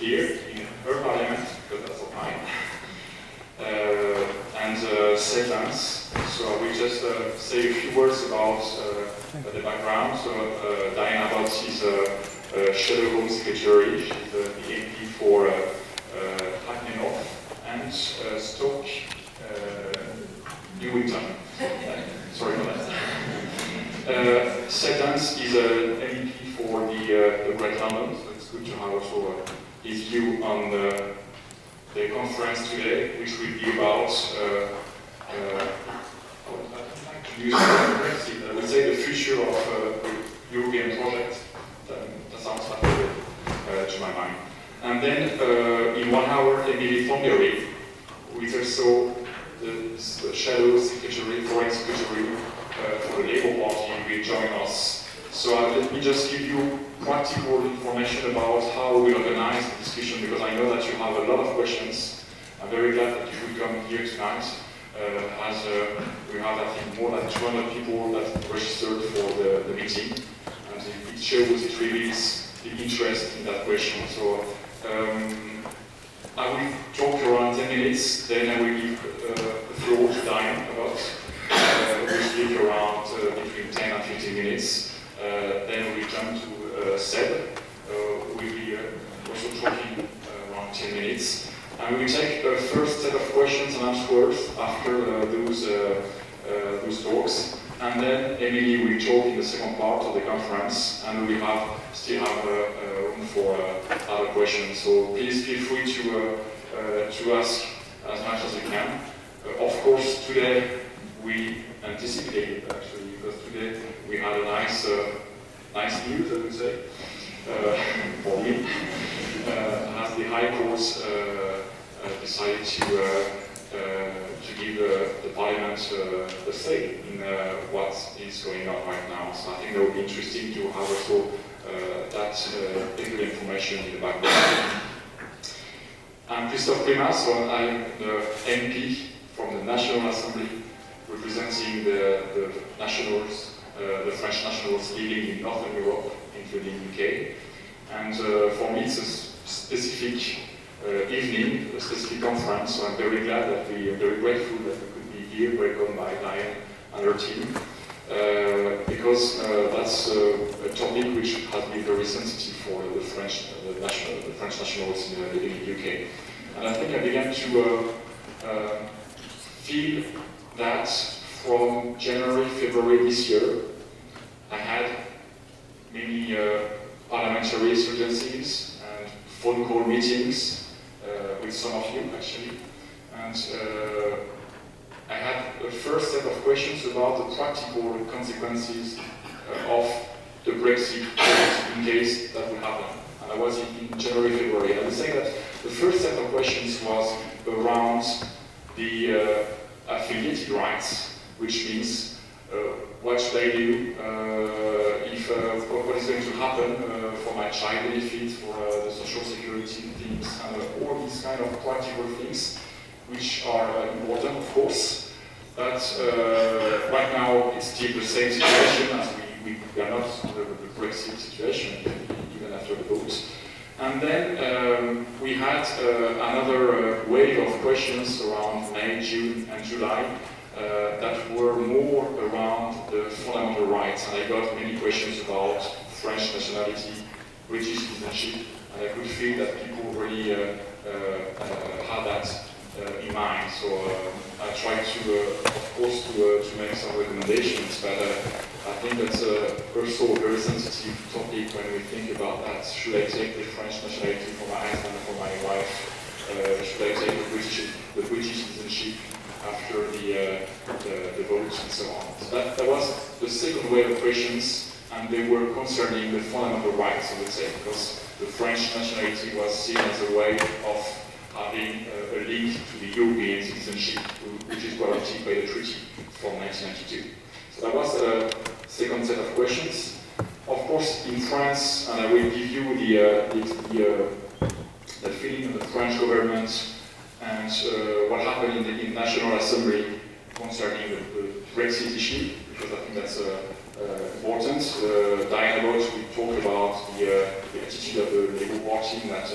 here in her parliament, because that's of mine, and Seb Dance. So I will just say a few words about the background. So Diane Abbott is a Shadow Home Secretary. She's the MP for Hackney North and Stoke Newington. Sorry for that. Seb Dance is an MEP for the Great London, so it's good to have also his view on the conference today, which will be about Brexit. I would say the future of the European project. That sounds like to my mind. And then in 1 hour, Emily Thornberry, who is also the Shadow Secretary, Foreign Secretary for the Labour Party, will join us. So let me just give you practical information about how we organize the discussion, because I know that you have a lot of questions. I'm very glad that you could come here tonight, as we have, I think, more than 200 people that registered for the meeting, and it shows, it reveals the interest in that question. So I will talk around 10 minutes, then I will give the floor to Diane Abbott. We'll speak around between 10 and 15 minutes. Then we jump to Seb, who will be also talking around 10 minutes. And we will take a first set of questions and answers after those talks. And then Emily will talk in the second part of the conference, and we will still have room for other questions. So please feel free to ask as much as you can. Of course, today we anticipated actually, because today we had a nice news, I would say, for me, as the High Court decided to give the Parliament a say in what is going on right now. So I think that would be interesting to have also that technical information in the background. I'm Christophe Premat, so I'm the MP from the National Assembly, representing the nationals, the French nationals living in Northern Europe, including UK. And for me, it's a specific evening, a specific conference, so I'm very glad that I'm very grateful that we could be here, welcomed by Diane and her team, because that's a topic which has been very sensitive for the French nationals living in the UK. And I think I began to feel that from January, February this year, I had many parliamentary insurgencies and phone call meetings with some of you, actually. And I had a first set of questions about the practical consequences of the Brexit in case that would happen. And I was in January, February. I would say that the first set of questions was around the affiliated rights, which means what should I do if what is going to happen for my child benefit, for the social security things, and all these kind of practical things, which are important, of course. But right now it's still the same situation as we are not in the Brexit situation, even after the vote. And then we had another wave of questions around May, June, and July that were more around the fundamental rights. And I got many questions about French nationality, British citizenship, and I could feel that people really had that in mind. So I tried to, of course, to make some recommendations, but I think that's also a very sensitive topic when we think about that. Should I take the French nationality for my husband and for my wife? Should I take the British citizenship after the vote and so on? So that was the second wave of questions, and they were concerning the fundamental rights, I would say, because the French nationality was seen as a way of having a link to the European citizenship, which is guaranteed by the treaty from 1992. So that was the second set of questions. Of course, in France, and I will give you the feeling of the French government and what happened in the National Assembly concerning the Brexit issue, because I think that's important. Diane Abbott, we talked about the attitude of the Labour Party in that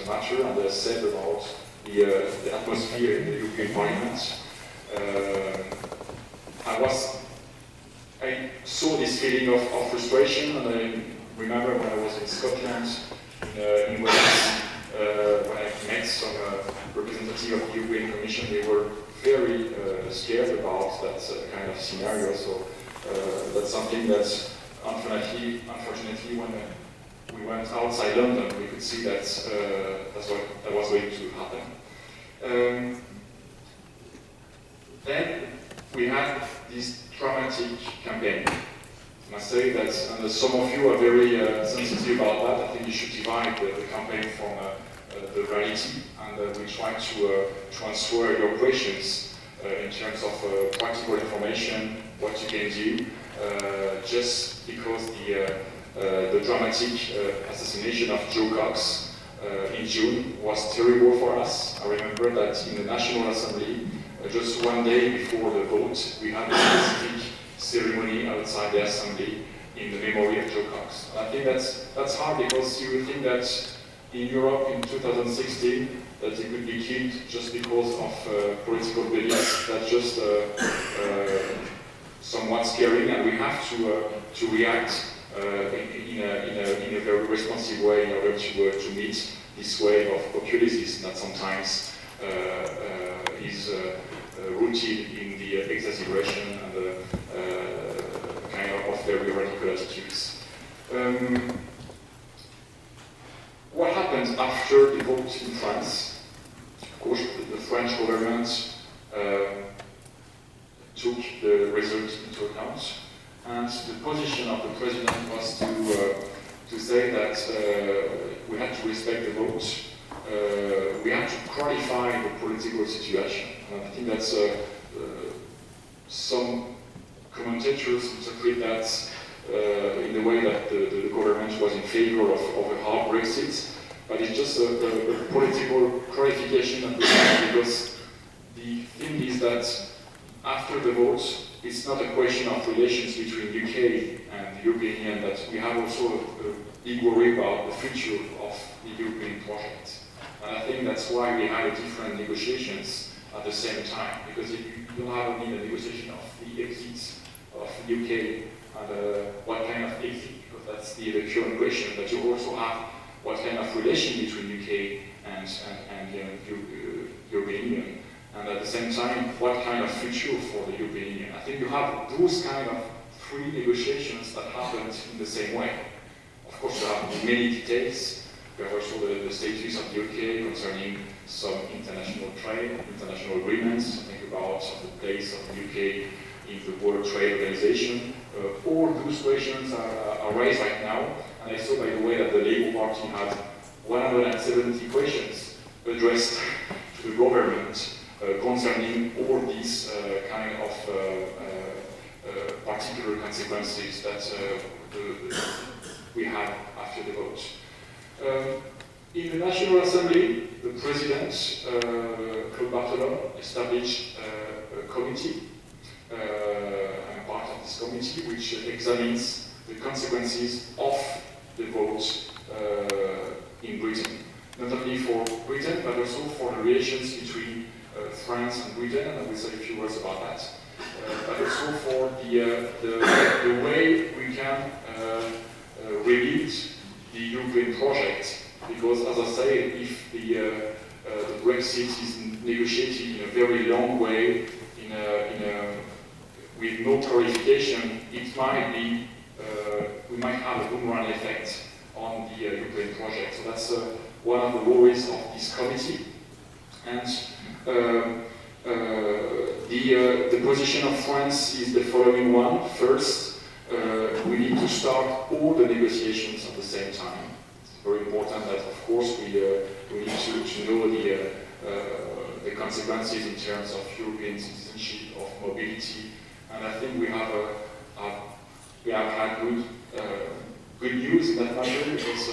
matter, and Seb about the atmosphere in the European Parliament. I saw this feeling of frustration, and I remember when I was in Scotland, in Wales, when I met some representative of the European Commission, they were very scared about that kind of scenario. So that's something that, unfortunately, when we went outside London, we could see that that was going to happen. Then we had this dramatic campaign. I must say that, and some of you are very sensitive about that. I think you should divide the campaign from the reality, and we try to transfer your questions in terms of practical information, what you can do, just because the dramatic assassination of Joe Cox in June was terrible for us. I remember that in the National Assembly, just one day before the vote, we had a specific ceremony outside the Assembly in the memory of Joe Cox. And I think that's hard, because you would think that in Europe in 2016 that he could be killed just because of political beliefs. That's just somewhat scary, and we have to react in a very responsive way in order to meet this wave of populism that sometimes is rooted in the exaggeration and the kind of very radical attitudes. What happened after the vote in France? Of course, the French government took the result into account, and the position of the president was to say that we had to respect the vote. We had to qualify the political situation. And I think that's some commentators interpret that in the way that the government was in favor of a hard Brexit, but it's just a political clarification of the time, because the thing is that after the vote, it's not a question of relations between UK and the European Union, that we have also a big worry about the future of the European project. And I think that's why we had different negotiations at the same time, because you don't have only the negotiation of the exit of the UK and what kind of exit, because that's the current question, but you also have what kind of relation between UK and European Union, and at the same time, what kind of future for the European Union. I think you have those kind of three negotiations that happened in the same way. Of course, you have many details. We have also the status of the UK concerning some international trade, international agreements. Think about the place of the UK in the World Trade Organization. All those questions are raised right now, and I saw, by the way, that the Labour Party had 170 questions addressed to the government concerning all these kind of particular consequences that we had after the vote. In the National Assembly, the President, Claude Barthelon, established a committee. I'm part of this committee, which examines the consequences of the vote in Britain. Not only for Britain, but also for the relations between France and Britain, and I will say a few words about that. But also for the way we can rebuild the European project, because, as I say, if the Brexit is negotiated in a very long way, with no clarification, it might be we might have a boomerang effect on the European project. So that's one of the worries of this committee. And the position of France is the following one. First, we need to start all the negotiations at the same time. It's very important that, of course, we need to know the consequences in terms of European citizenship, of mobility, and I think we have had good news in that matter, because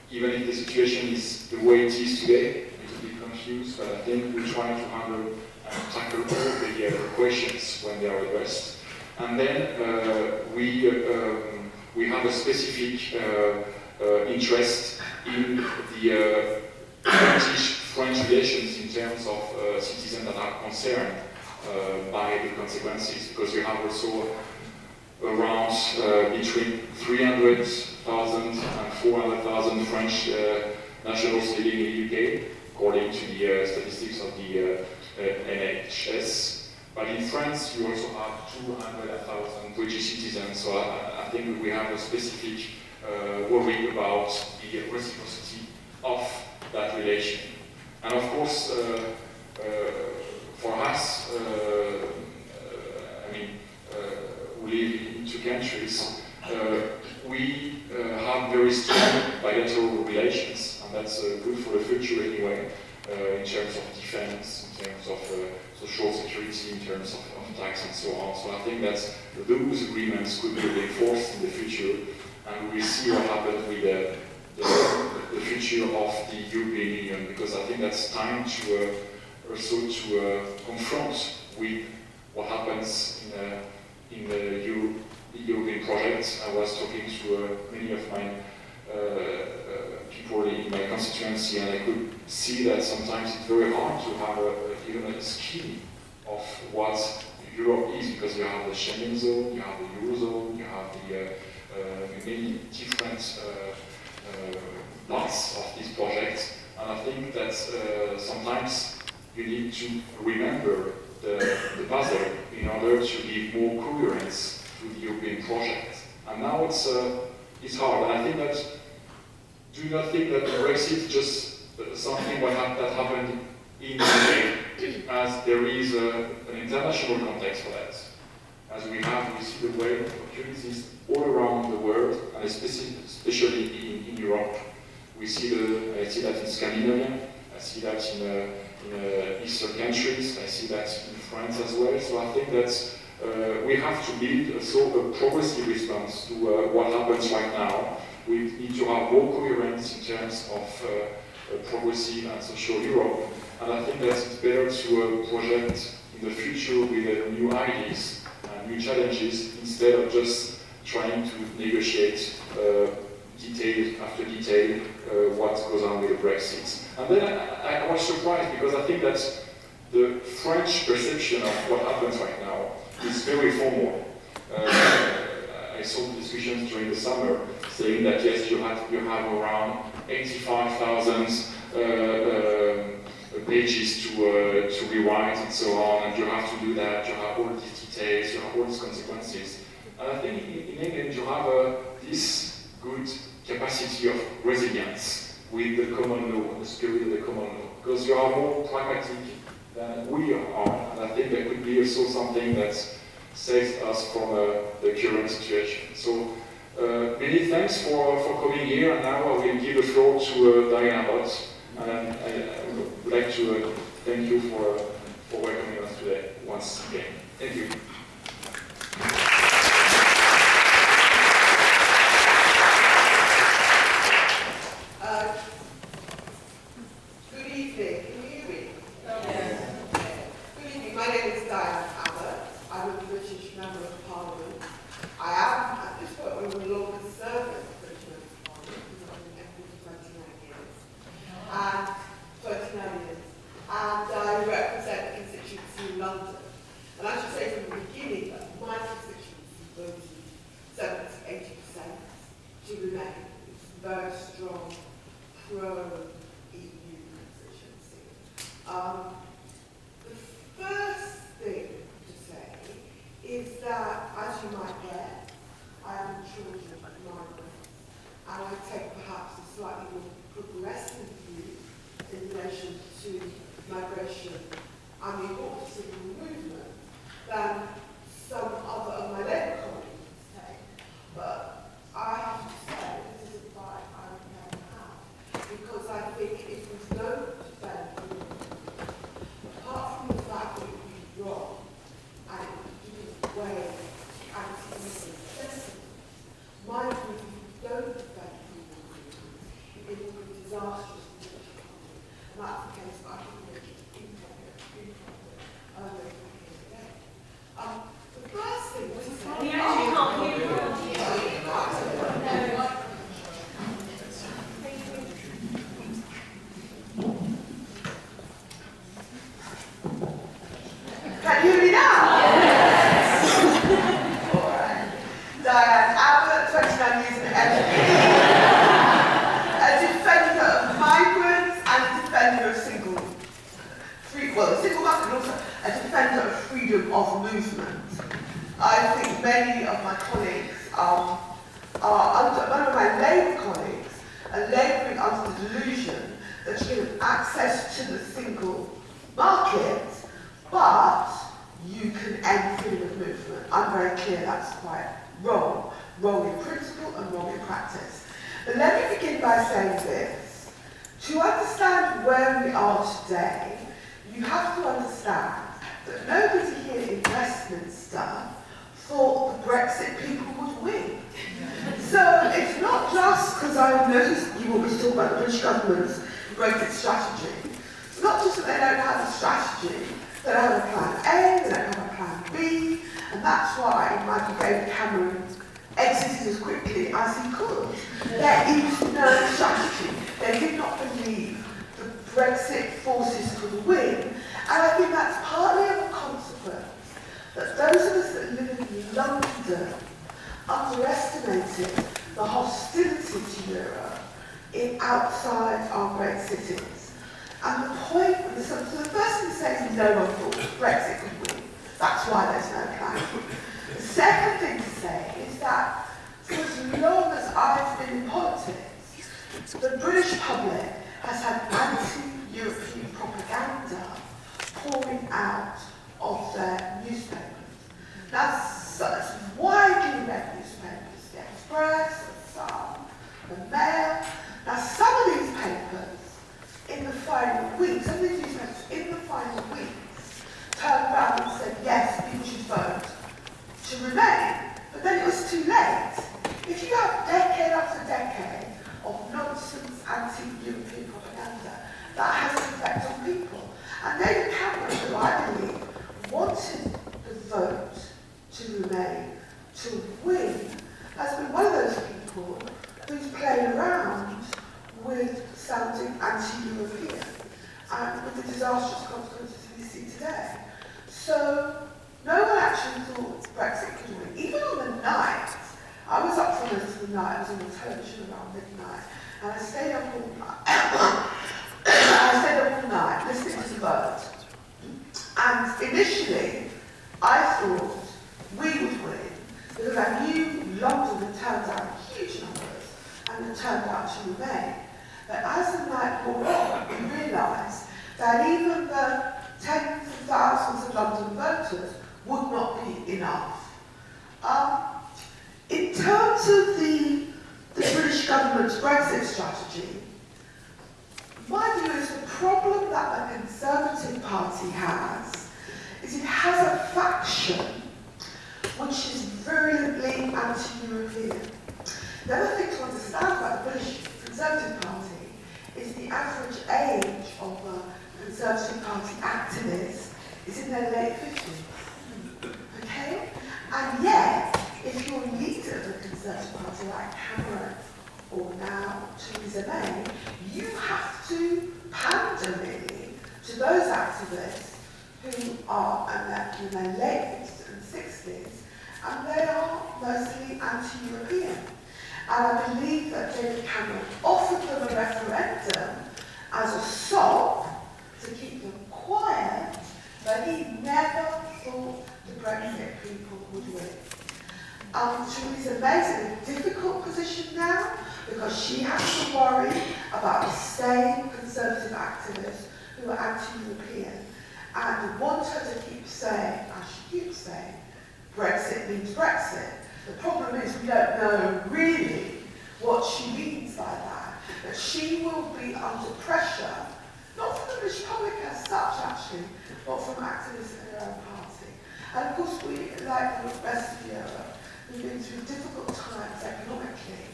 even if the situation is the way it is today, it's a bit confused, but I think we try to handle and tackle all the questions when they are addressed. And then we have a specific interest in the British-French relations in terms of citizens that are concerned by the consequences, because you have also around between 300,000 and 400,000 French nationals living in the UK, according to the statistics of the NHS. But in France, you also have 200,000 British citizens, so I think we have a specific worry about the reciprocity of that relation. And of course, for us, who live in two countries, we have very strong bilateral relations, and that's good for the future anyway, in terms of defense, in terms of social security, in terms of tax and so on. So I think that those agreements could be reinforced in the future, and we will see what happens with the future of the European Union, because I think that's time to also to confront with what happens in the European project. I was talking to many of my people in my constituency, and I could see that sometimes it's very hard to have even a scheme of what Europe is, because you have the Schengen zone, you have the Eurozone, you have the many different parts of this project, and I think that sometimes you need to remember the puzzle in order to give more coherence to the European project. And now it's hard, and I think that, do not think that Brexit is just something that happened in the UK, as there is an international context for that. As we see the wave of opportunities all around the world, and especially in Europe. I see that in Scandinavia, I see that in Eastern countries, I see that in France as well. So I think that we have to build a progressive response to what happens right now. We need to have more coherence in terms of progressive and social Europe. And I think that it's better to project in the future with new ideas and new challenges, instead of just trying to negotiate detail after detail what goes on with the Brexit. And then I was surprised, because I think that the French perception of what happens right now is very formal. I saw the discussions during the summer saying that yes, you have around 85,000 pages to rewrite and so on, and you have to do that, you have all these details, you have all these consequences. And I think in England you have this good capacity of resilience with the common law, the spirit of the common law, because you are more pragmatic than we are, and I think that could be also something that saves us from the current situation. So many thanks for coming here, and now I will give the floor to Diane Abbott, and I would like to thank you for welcoming us today once again. Thank you. Good evening. Can you hear me? Yes. Good evening. My name is Diane Abbott. I'm a British Member of Parliament. I am, at this point, one of the longest serving British Members of Parliament, because I've been elected for 29 years. And I represent a constituency in London. And I should say from the beginning that my constituency voted 70–80% to remain. It's very strong pro-EU constituency. The first thing to say is that, as you might guess, I am a children of migrants, and I take perhaps a slightly more progressive view in relation to migration and the importance of the movement than some other of my Labour colleagues take. But I have to say, this is a fight I would never have, because I think if we don't defend the movement, apart from the fact that it would be wrong and it would do away with anti-immigrant sentiment, my view is if we don't defend the movement, it will be disastrous for the British economy. And that's the case that I think we're The first thing, what is under the delusion that you can have access to the single market, but you can end freedom of movement. I'm very clear that's quite wrong. Wrong in principle and wrong in practice. But let me begin by saying this. To understand where we are today, you have to understand that nobody here in Westminster thought the Brexit people would win. So it's not just because I noticed you want me to talk about the British government's Brexit strategy. It's not just that they don't have a strategy, they don't have a plan A, they don't have a plan B, and that's why Michael David Cameron exited as quickly as he could. There is no strategy. They did not believe the Brexit forces could win, and I think that's partly of a consequence that those of us that live in London underestimated the hostility to Europe in outside our great cities. And the point, so the first thing to say is no one thought Brexit could win. That's why there's no plan. The second thing to say is that for as long as I've been in politics, the British public has had anti-European propaganda pouring out of their newspapers. That's widely read newspapers, the Express, the Sun, the Mail. Now some of these papers, in the final weeks, some of these newspapers in the final weeks, turned around and said, yes, people should vote to remain, but then it was too late. If you have decade after decade of nonsense anti-European propaganda, that has an effect on people. And David Cameron, who I believe wanted the vote to remain, to win, has been one of those people who's played around with sounding anti-European and with the disastrous consequences we see today. So no one actually thought Brexit could win. Even on the night, I was up for most of the night, I was on the television around midnight, and I stayed up all night. I stayed up all night listening to the vote. And initially, I thought we would win, because I knew London had turned out huge numbers and had turned out to remain. But as the night wore on, we realised that even the tens of thousands of London voters would not be enough. In terms of the British government's Brexit strategy, my view is the problem that the Conservative Party has is it has a faction which is virulently anti-European. The other thing to understand about the British Conservative Party is the average age of a Conservative Party activist is in their late 50s. Okay? And yet, if you're a leader of the Conservative Party like Cameron or now Theresa May, you have to pander really to those activists who are in their late 50s and 60s, and they are mostly anti-European. And I believe that David Cameron offered them a referendum as a sop to keep them quiet, but he never thought the Brexit people would win. Theresa May's in a difficult position now because she has to worry about the same Conservative activists who are anti-European and want her to keep saying, as she keeps saying, Brexit means Brexit. The problem is we don't know really what she means by that. That she will be under pressure, not from the British public as such actually, but from activists in her own party. And of course we, like the rest of Europe, we've been through difficult times economically.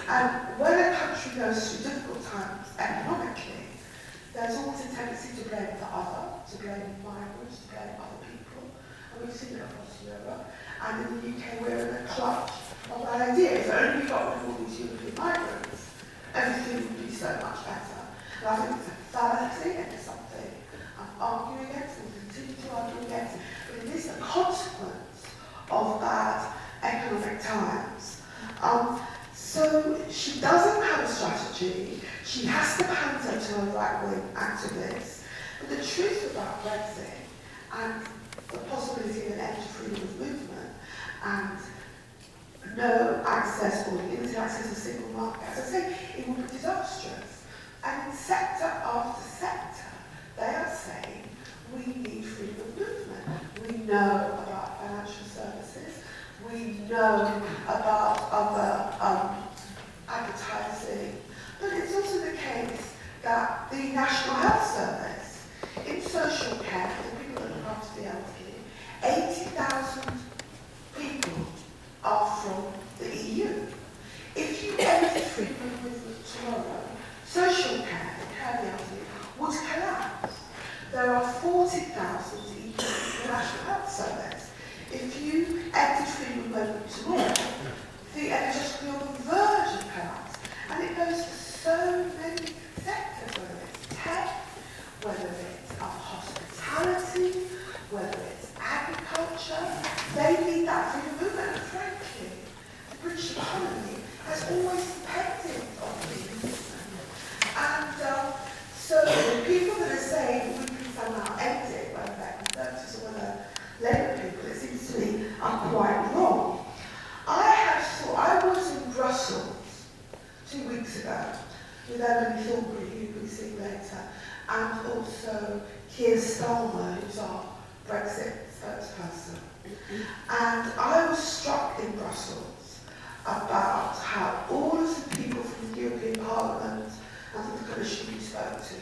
And when a country goes through difficult times economically, there's always a tendency to blame the other, to blame migrants, to blame other people. And we've seen it across Europe. And in the UK, we're in a clutch of that idea. If only we got rid of all these European migrants, everything would be so much better. And I think it's a fallacy and it's something I'm arguing against and continue to argue against. But it is a consequence of bad economic times. So she doesn't have a strategy. She has to pander to her right-wing activists. But the truth about Brexit and the possibility of an end to freedom of movement and no access or limited access to single market, as I say, it will be disastrous. that the National Health Service, in social care, the people that look after the elderly, 80,000 people are from the EU. If you ended freedom of movement tomorrow, social care, the care of the elderly, would collapse. There are 40,000 EU in the National Health Service. If you ended freedom of movement tomorrow, the NHS would be on the verge of collapse. And it goes to so many sectors, whether it's tech, whether it's hospitality, whether it's agriculture. They need that freedom of movement. And frankly, the British economy has always depended on freedom of movement. And so the people that are saying we can somehow end it, whether they're Conservatives or whether Labour people, it seems to me, are quite wrong. I was in Brussels 2 weeks ago with Thornberry, who you'll be seeing later, and also Keir Starmer, who's our Brexit spokesperson. And I was struck in Brussels about how all of the people from the European Parliament and from the Commission we spoke to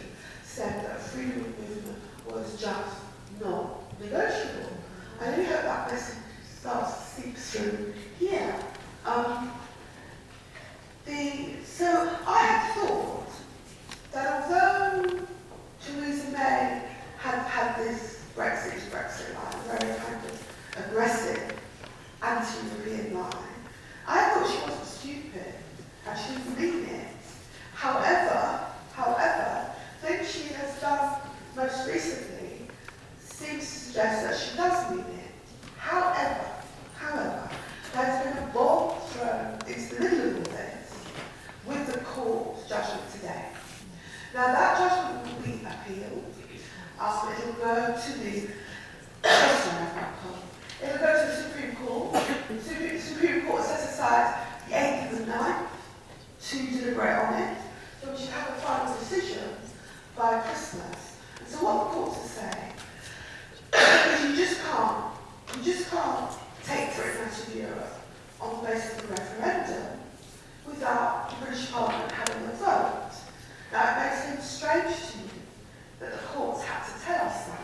said that freedom of movement was just not negotiable. I really hope that message starts to seep through here. So I had thought that although Theresa May had this Brexit line, very kind of aggressive anti-European line, I thought she wasn't stupid and she didn't mean it. However, things she has done most recently seems to suggest that she does mean it. However, there's been a bomb thrown into the middle of all this with the court judgment today. Now that judgment will be appealed. It will go to the Supreme Court. The Supreme Court sets aside the 8th and the 9th to deliberate on it. So we should have a final decision by Christmas. And so what the courts are saying is you just can't take Britain out of Europe on the basis of a referendum without the British Parliament having a vote. Now it may seem strange to you that the courts had to tell us that.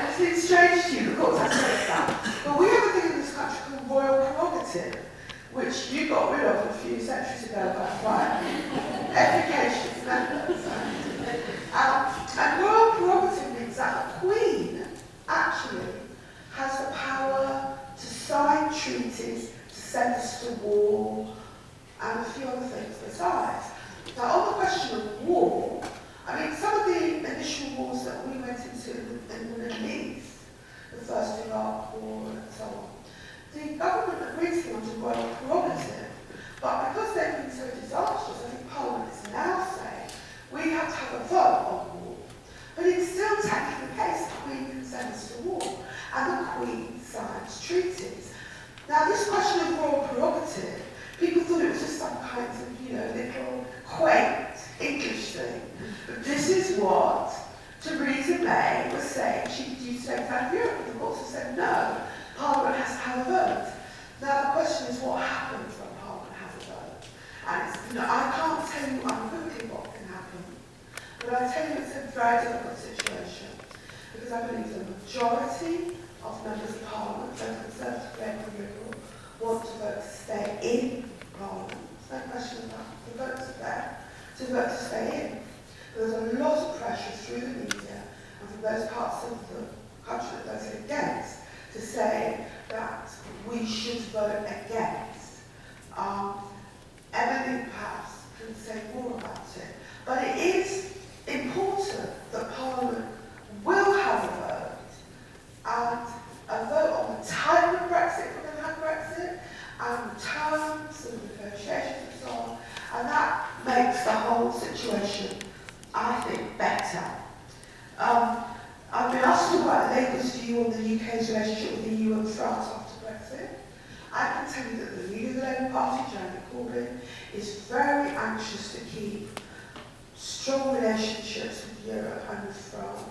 It seems strange to you, the courts had to tell us that. But we have a thing in this country called royal prerogative, which you got rid of a few centuries ago by quite efficacious methods. And royal prerogative means that the Queen actually has the power to sign treaties, to send us to war, and a few other things besides. Now, on the question of war, I mean, some of the initial wars that we went into in the Middle East, the first Iraq War and so on, the government agreed to them under royal prerogative, but because they've been so disastrous, I think Parliament is now saying we have to have a vote on war. But it's still taking the case the Queen can send us to war, and the Queen signs treaties. Now, this question of royal prerogative, people thought it was just some kind of, little quaint English thing. But this is what Theresa May was saying she could use to take out of Europe. And the courts have said no, Parliament has to have a vote. Now, the question is what happens when Parliament has a vote. And it's, I can't tell you unequivocally what can happen, but I tell you it's a very difficult situation, because I believe the majority of members of Parliament, both Conservative and Liberal, want to vote to stay in Parliament. There's no question about the votes are there to vote to stay in. But there's a lot of pressure through the media and from those parts of the country that voted against to say that we should vote against. Emily perhaps can say more about it, but it is important that Parliament will have a vote, and a vote on the type of Brexit we're going to have Brexit, and the terms and negotiations and so on, and that makes the whole situation, I think, better. I've been asked to talk about Labour's view on the UK's relationship with the EU and France after Brexit. I can tell you that the leader of the Labour Party, Jeremy Corbyn, is very anxious to keep strong relationships with Europe and with France,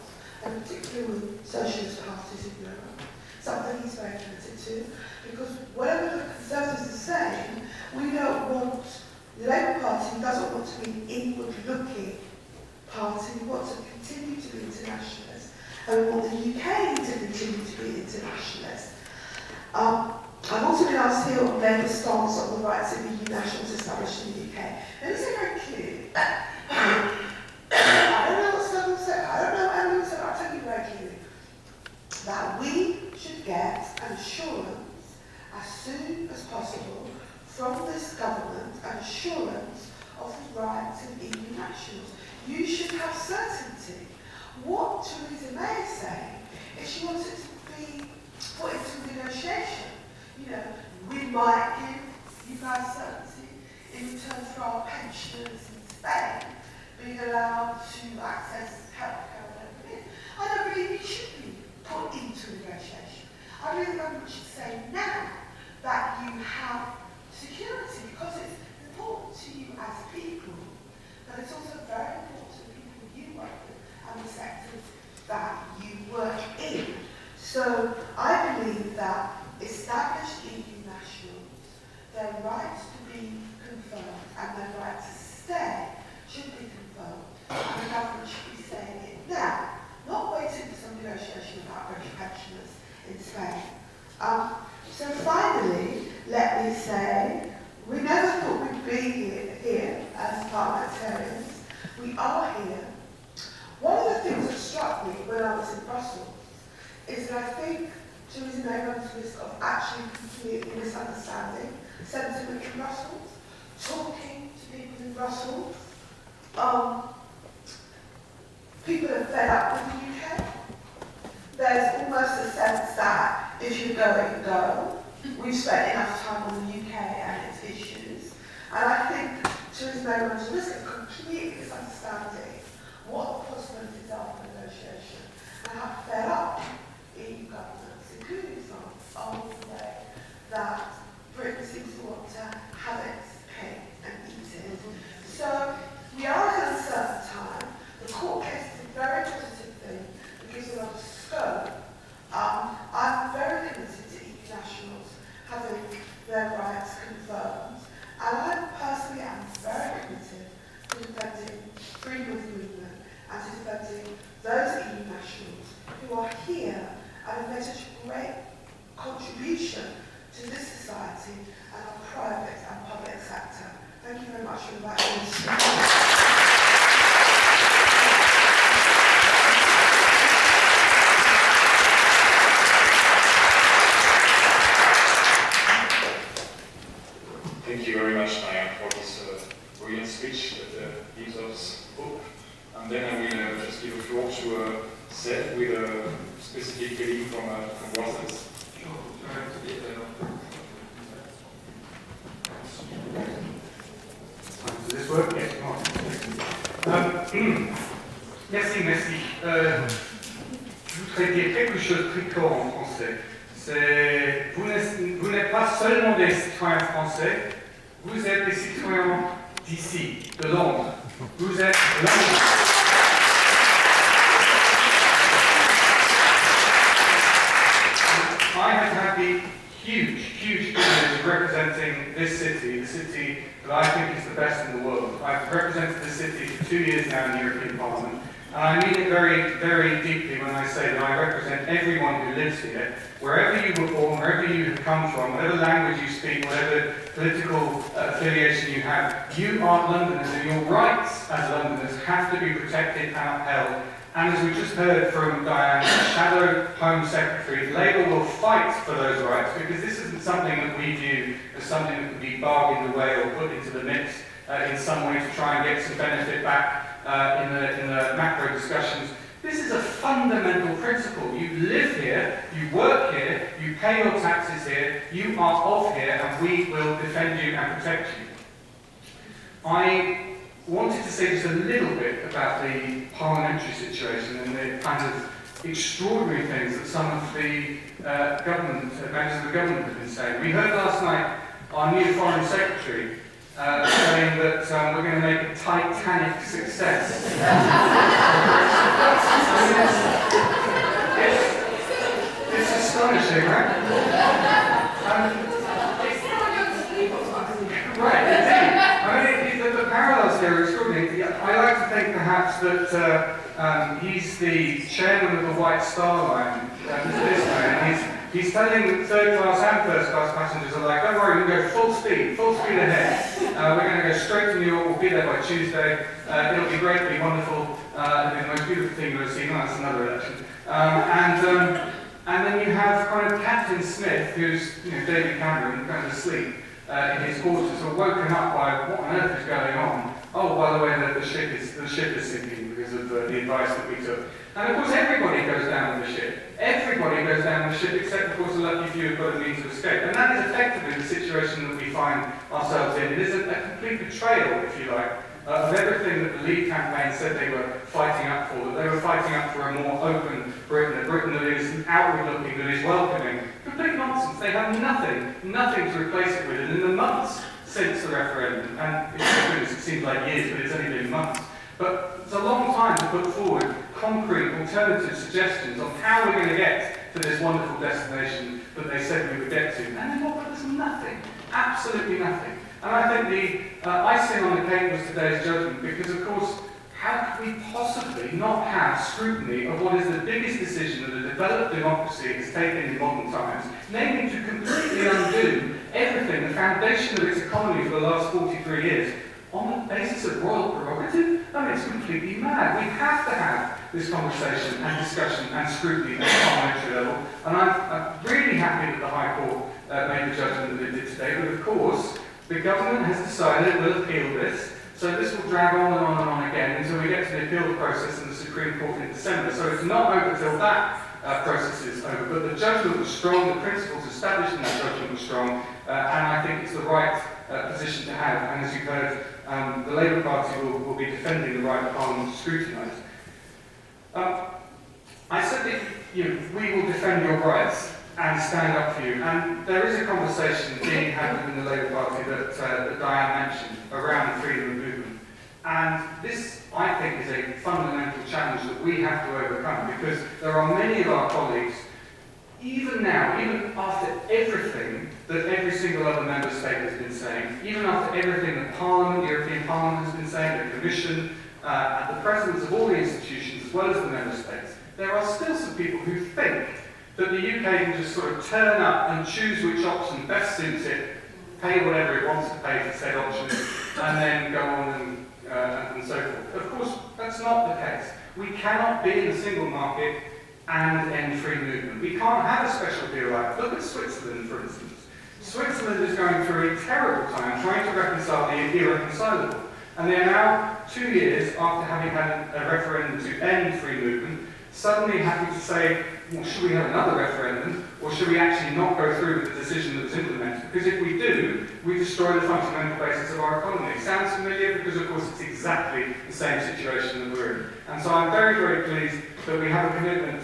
and particularly with socialist parties in Europe. Something he's very committed to, because whatever the Conservatives are saying, we don't want The Labour Party doesn't want to be an inward-looking party. We want to continue to be internationalist, and we want the UK to continue to be internationalist. I've also been asked here on Labour's stance on the rights of EU nationals established in the UK. And it's very clear. I don't know what someone said, I don't know what anyone said, I'll tell you very clearly. That we should get an assurance as soon as possible from this government, an assurance of the rights of EU nationals. You should have certainty. What Theresa May is saying is she wants it to be put into negotiation. You know, we might give you guys certainty in return for our pensioners in Spain being allowed to access healthcare or whatever it is. I don't believe it should be put into negotiation. I believe the government should say now that you have security, because it's important to you as people, but it's also very important to the people you work with and the sectors that you work in. So I believe that established EU nationals, their right to be confirmed and their right to stay should be confirmed, and the government should be saying it now, not waiting for some negotiation about British pensioners in Spain. So finally, let me say, we never thought we'd be here as parliamentarians. We are here. One of the things that struck me when I was in Brussels is that I think Theresa May runs the risk of actually completely misunderstanding sentiment in Brussels, talking to people in Brussels. People are fed up with the UK. There's almost a sense that if you go, you go. We've spent enough time on the UK and its issues. And I think Theresa May runs the risk of completely misunderstanding what the possibilities are for negotiation and how fed up EU governments, including France, are with the way that Britain seems to want to have its cake and eat it. So we are in an uncertain time. The court case is a very positive thing. It gives a lot of scope. I'm very committed to EU nationals having their rights confirmed. And I personally am very committed to defending freedom of movement and to defending those EU nationals who are here and have made such a great contribution to this society and our private and public sector. Thank you very much for inviting me to speak. Thank you very much, Diane, for this brilliant speech that gives us hope. And then I will just give the floor to Seb with a specific feeling from Brussels. Does this work? Yes. Merci, merci. Je voudrais dire quelque chose de très court en français. Vous n'êtes pas seulement des citoyens français, vous êtes des citoyens d'ici, de Londres. Vous êtes Londres. I have had the huge privilege of representing this city, the city that I think is the best in the world. I've represented this city for 2 years now in the European Parliament, and I mean it very deeply when I say that I represent everyone who lives here, wherever you were born, wherever you have come from, whatever language you speak, whatever political affiliation you have. You are Londoners, and your rights as Londoners have to be protected and upheld. And as we just heard from Diane, Shadow Home Secretary, Labour will fight for those rights, because this isn't something that we view as something that can be bargained away or put into the mix in some way to try and get some benefit back in the macro discussions. This is a fundamental principle. You live here, you work here, you pay your taxes here, you are of here, and we will defend you and protect you. I wanted to say just a little bit about the parliamentary situation and the kind of extraordinary things that some of the members of the government have been saying. We heard last night our new Foreign Secretary saying that we're going to make a Titanic success. It's astonishing, right? Right, indeed. I mean, are extraordinary. I like to think perhaps that he's the chairman of the White Star Line, this man. He's telling third-class and first-class passengers alike, don't worry, we'll go full speed ahead. We're going to go straight to New York, we'll be there by Tuesday. It'll be great, it'll be wonderful. It'll be the most beautiful thing you've ever seen. That's another election. And then you have kind of Captain Smith, who's David Cameron, kind of asleep in his quarters, or woken up by what on earth is going on. Oh, by the way, the ship is sinking because of the advice that we took. And of course, everybody goes down with the ship. Everybody goes down with the ship, except of course a lucky few have got a means of escape. And that is effectively the situation that we find ourselves in. It is a complete betrayal, if you like, of everything that the Leave campaign said they were fighting up for. That they were fighting up for a more open Britain, a Britain that is outward-looking, that is welcoming. Complete nonsense. They have nothing to replace it with. And in the months since the referendum, and it seems like years, but it's only been months, but it's a long time to put forward concrete alternative suggestions on how we're going to get to this wonderful destination that they said we would get to. And then what? There's nothing. Absolutely nothing. And I think the icing on the cake was today's judgment, because of course, how could we possibly not have scrutiny of what is the biggest decision that a developed democracy has taken in modern times, namely to completely undo everything, the foundation of its economy for the last 43 years, on the basis of royal prerogative? I mean, it's completely mad. We have to have this conversation and discussion and scrutiny at the parliamentary level. And I'm really happy that the High Court made the judgment that it did today. But of course, the government has decided it will appeal this. So this will drag on and on and on again until we get to the appeal process in the Supreme Court in December. So it's not over till that process is over. But the judgment was strong, the principles established in that judgment were strong, and I think it's the right position to have. And as you've heard, the Labour Party will be defending the right of Parliament to scrutinise. I said that we will defend your rights and stand up for you. And there is a conversation being had within the Labour Party that Diane mentioned around freedom of movement. And this, I think, is a fundamental challenge that we have to overcome, because there are many of our colleagues, even now, even after everything that every single other member state has been saying, even after everything that Parliament, the European Parliament has been saying, the Commission, and the presidents of all the institutions, as well as the member states, there are still some people who think that the UK can just sort of turn up and choose which option best suits it, pay whatever it wants to pay for said option, and then go on and so forth. Of course, that's not the case. We cannot be in a single market and end free movement. We can't have a special deal like that. Look at Switzerland, for instance. Switzerland is going through a terrible time trying to reconcile the irreconcilable. And they are now 2 years after having had a referendum to end free movement, suddenly having to say, well, should we have another referendum, or should we actually not go through with the decision that was implemented? Because if we do, we destroy the fundamental basis of our economy. Sounds familiar? Because of course it's exactly the same situation that we're in. And so I'm very, very pleased that we have a commitment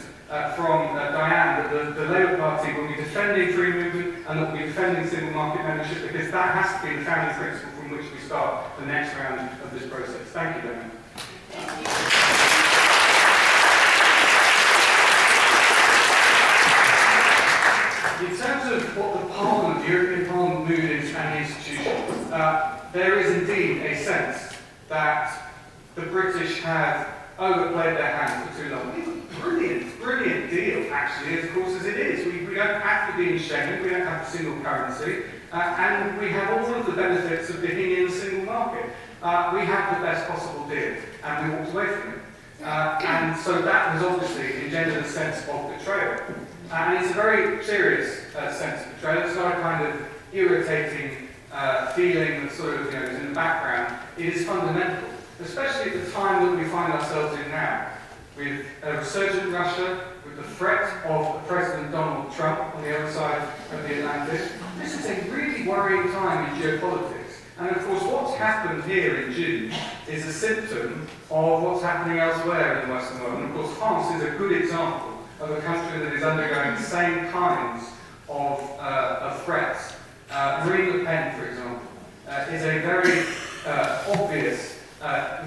from Diane that the Labour Party will be defending free movement and that will be defending single market membership, because that has to be the founding principle from which we start the next round of this process. Thank you, Diane. Thank you. In terms of what the Parliament, the European Parliament mood is and the institutions, there is indeed a sense that the British have overplayed their hand for too long. It's a brilliant deal, actually, as course as it is. We don't have to be in Schengen, we don't have a single currency, and we have all of the benefits of being in a single market. We have the best possible deal, and we walked away from it. And so that has obviously engendered a sense of betrayal. And it's a very serious sense of betrayal. It's not a kind of irritating feeling that sort of is in the background. It is fundamental, especially at the time that we find ourselves in now, with a resurgent Russia, with the threat of President Donald Trump on the other side of the Atlantic. This is a really worrying time in geopolitics. And of course, what's happened here in June is a symptom of what's happening elsewhere in the Western world. And of course, France is a good example of a country that is undergoing the same kinds of threats. Marine Le Pen, for example, is a very obvious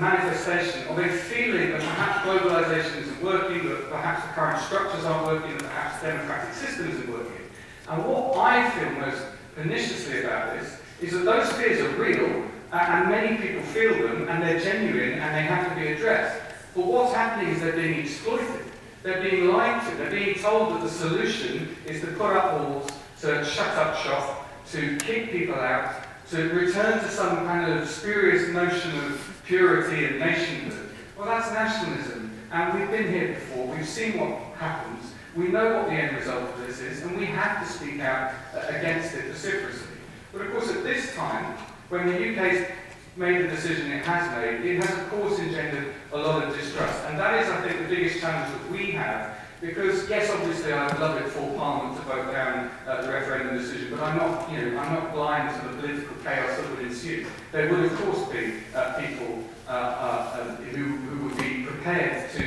manifestation of a feeling that perhaps globalization isn't working, that perhaps the current structures aren't working, that perhaps the democratic system isn't working. And what I feel most perniciously about this is that those fears are real, and many people feel them, and they're genuine, and they have to be addressed. But what's happening is they're being exploited. They're being lied to. They're being told that the solution is to put up walls, to shut up shop, to kick people out, to return to some kind of spurious notion of purity and nationhood. Well, that's nationalism, and we've been here before. We've seen what happens. We know what the end result of this is, and we have to speak out against it vociferously. But of course, at this time, when the UK's made the decision it has made, it has of course engendered a lot of distrust. And that is, I think, the biggest challenge that we have, because yes, obviously I would love it for Parliament to vote down the referendum decision, but I'm not blind to the political chaos that would ensue. There would of course be people who would be prepared to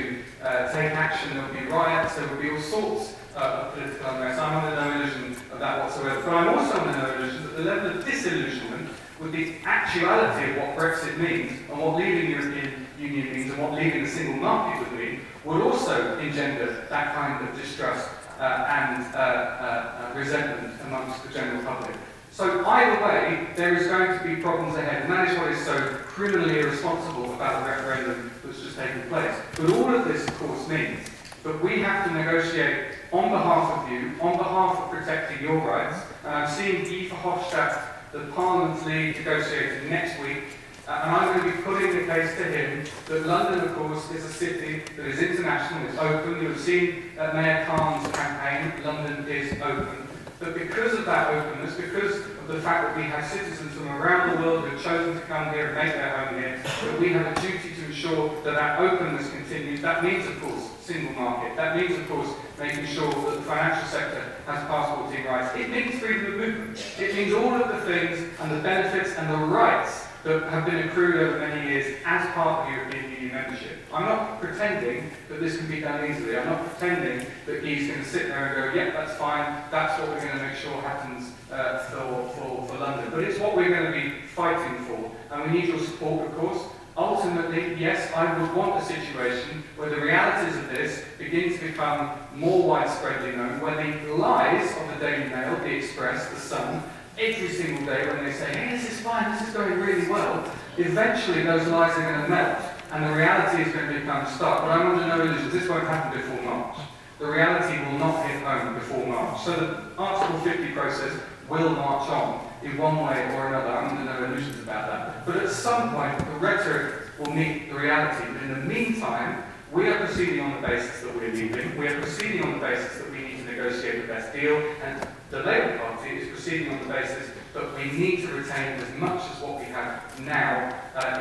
take action. There would be riots, there would be all sorts of political unrest. I'm under no illusion of that whatsoever. But I'm also under no illusion that the level of disillusionment with the actuality of what Brexit means and what leaving the European Union means and what leaving the single market would mean would also engender that kind of distrust and resentment amongst the general public. So either way, there is going to be problems ahead, and that is what is so criminally irresponsible about the referendum that's just taken place. But all of this, of course, means that we have to negotiate on behalf of you, on behalf of protecting your rights. And I'm seeing Guy Verhofstadt, the Parliament's lead negotiator, next week, and I'm going to be putting the case to him that London, of course, is a city that is international, it's open. You've seen Mayor Khan's campaign, London is open. But because of that openness, because of the fact that we have citizens from around the world who have chosen to come here and make their home here, that we have a duty to ensure that that openness continues. That means, of course, single market. That means, of course, making sure that the financial sector has passporting rights. It means freedom of movement. It means all of the things and the benefits and the rights that have been accrued over many years as part of European Union membership. I'm not pretending that this can be done easily. I'm not pretending that he's going to sit there and go, yep, that's fine, that's what we're going to make sure happens for London. But it's what we're going to be fighting for. And we need your support, of course. Ultimately, yes, I would want a situation where the realities of this begin to become more widespreadly known, where the lies of the Daily Mail, the Express, the Sun, every single day when they say, hey, this is fine, this is going really well, eventually those lies are going to melt and the reality is going to become stark. But I'm under no illusions, this won't happen before March. The reality will not hit home before March. So the Article 50 process will march on in one way or another. I'm under no illusions about that. But at some point, the rhetoric will meet the reality. But in the meantime, we are proceeding on the basis that we're leaving. We are proceeding on the basis that we need to negotiate the best deal. And the Labour Party is proceeding on the basis that we need to retain as much as what we have now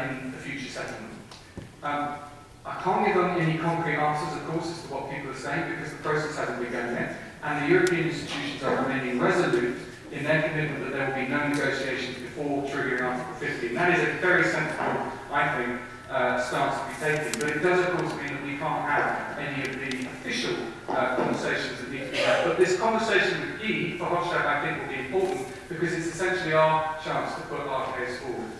in the future settlement. I can't give them any concrete answers, of course, as to what people are saying, because the process hasn't begun yet. And the European institutions are remaining resolute in their commitment that there will be no negotiations before triggering Article 50. And that is a very sensible, I think, stance to be taken. But it does, of course, mean that we can't have any of the official conversations that need to be had. But this conversation with Guy Verhofstadt, I think, will be important because it's essentially our chance to put our case forward.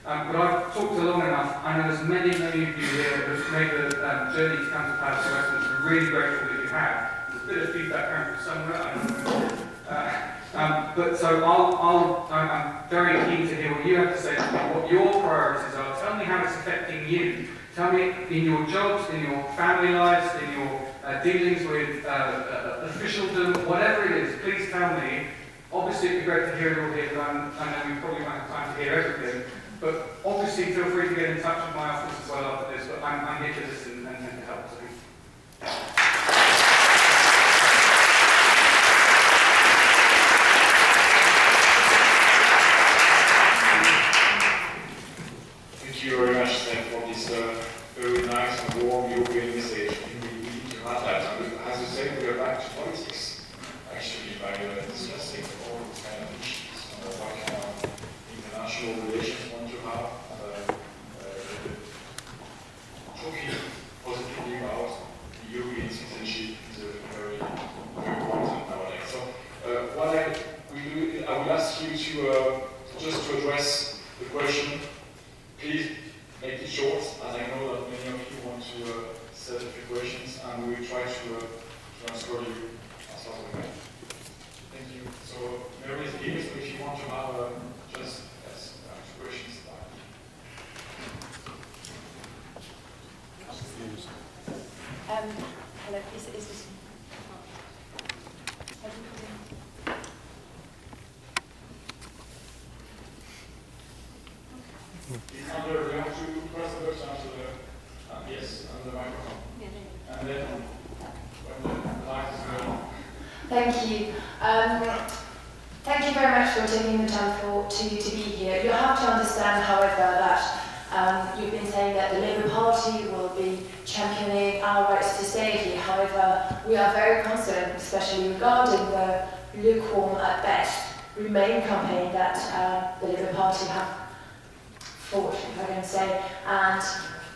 But I've talked long enough. I know there's many of you here who've made the journey to come to Palais de Westminster. I'm really grateful that you have. There's a bit of feedback coming from somewhere. I don't know. But so I'm very keen to hear what you have to say to me, what your priorities are. Tell me how it's affecting you. Tell me in your jobs, in your family lives, in your dealings with officialdom, whatever it is, please tell me. Obviously, it'd be great to hear it all here, but I know we probably won't have time to hear everything. But obviously, feel free to get in touch with my office as well after this, but I'm here to listen and to help. So. Thank you very much, Seb, for this very nice and warm European message. We need to have that. And as you say, we are back to politics, actually, by discussing all these kind of issues, what kind of international relations we want to have, talking positively about the European citizenship is very important nowadays. So, what I will ask you to just to address the question. Please make it short, as I know that many of you want to set a few questions, and we will try to answer you as far as we can. Thank you. So, Mary is here, so if you want to have just two questions. Hello, is this... It's under, we have to press the button after the, yes, under the microphone. And then, when the light is going on. Thank you. Thank you very much for taking the time to be here. You have to understand, however, that you've been saying that the Labour Party will be championing our rights to stay here. However, we are very concerned, especially regarding the lukewarm at best Remain campaign that the Labour Party have fought, if I can say, and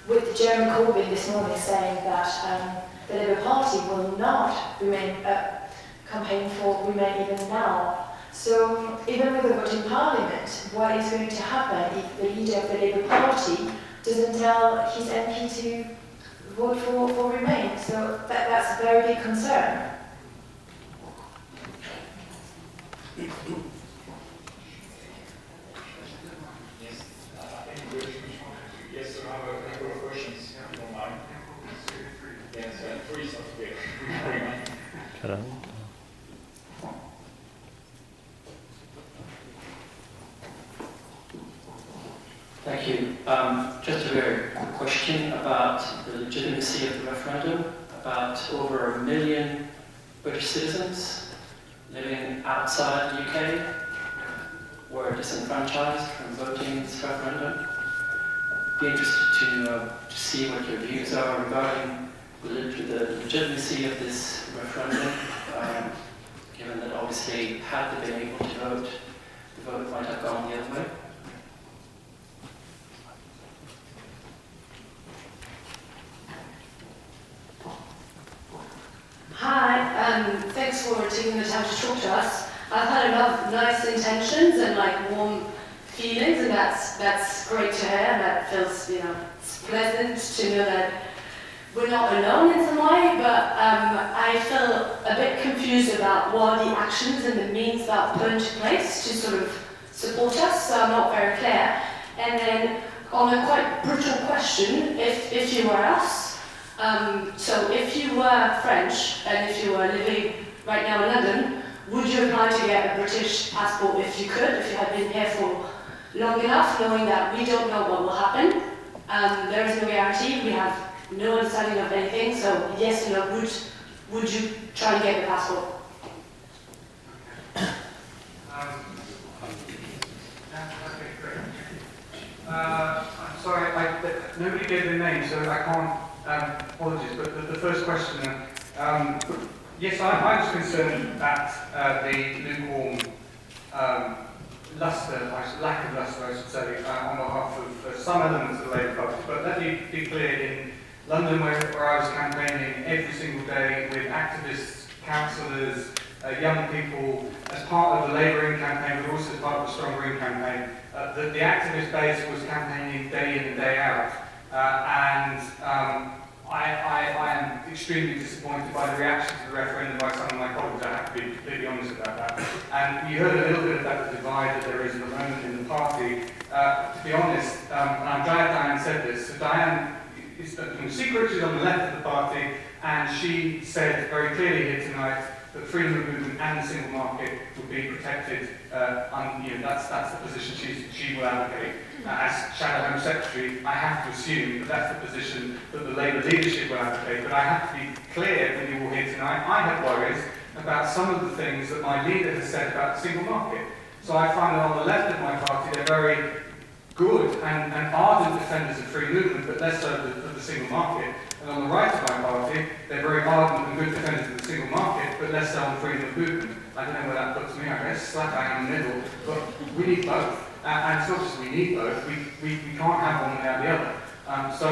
with Jeremy Corbyn this morning saying that the Labour Party will not campaign for Remain even now. So even with the vote in Parliament, what is going to happen if the leader of the Labour Party doesn't tell his MP to vote for Remain? So that's a very big concern. Yes, I have a couple of questions, if you don't mind. Yes, three is okay. Hello. Thank you. Just a very quick question about the legitimacy of the referendum. About over 1 million British citizens living outside the UK were disenfranchised from voting in this referendum. Be interested to see what your views are regarding the legitimacy of this referendum, given that obviously had they been able to vote, the vote might have gone the other way. Hi, thanks for taking the time to talk to us. I've had a lot of nice intentions and warm feelings, and that's great to hear. That feels, it's pleasant to know that we're not alone in some way. But I feel a bit confused about what are the actions and the means that are put into place to sort of support us. So I'm not very clear. And then on a quite brutal question, if you were us. So if you were French and if you were living right now in London, would you apply to get a British passport if you could, if you had been here for long enough, knowing that we don't know what will happen? There is no guarantee, we have no understanding of anything, so yes or no, would you try and get the passport? Okay, great. I'm sorry, nobody gave their name, so I can't. Apologies, but the first question, yes, I was concerned that the lukewarm lack of lustre, I should say, on behalf of some elements of the Labour Party. But let me be clear, in London, where I was campaigning every single day with activists, councillors, young people, as part of the Labour In campaign, but also as part of the Stronger In campaign, the activist base was campaigning day in and day out. I am extremely disappointed by the reaction to the referendum by some of my colleagues. I have to be completely honest about that. And you heard a little bit about the divide that there is at the moment in the party. To be honest, and I'm glad Diane said this, so Diane is the secret, she's on the left of the party, and she said very clearly here tonight that freedom of movement and the single market would be protected. That's the position she will advocate. As Shadow Home Secretary, I have to assume that that's the position that the Labour leadership will advocate. But I have to be clear when you all here tonight, I have worries about some of the things that my leader has said about the single market. So I find that on the left of my party, they're very good and ardent defenders of free movement, but less so of the single market. And on the right of my party, they're very ardent and good defenders of the single market, but less so on freedom of movement. I don't know where that puts me, I guess, slap bang in the middle, but we need both. And it's not just we need both, we can't have one without the other. So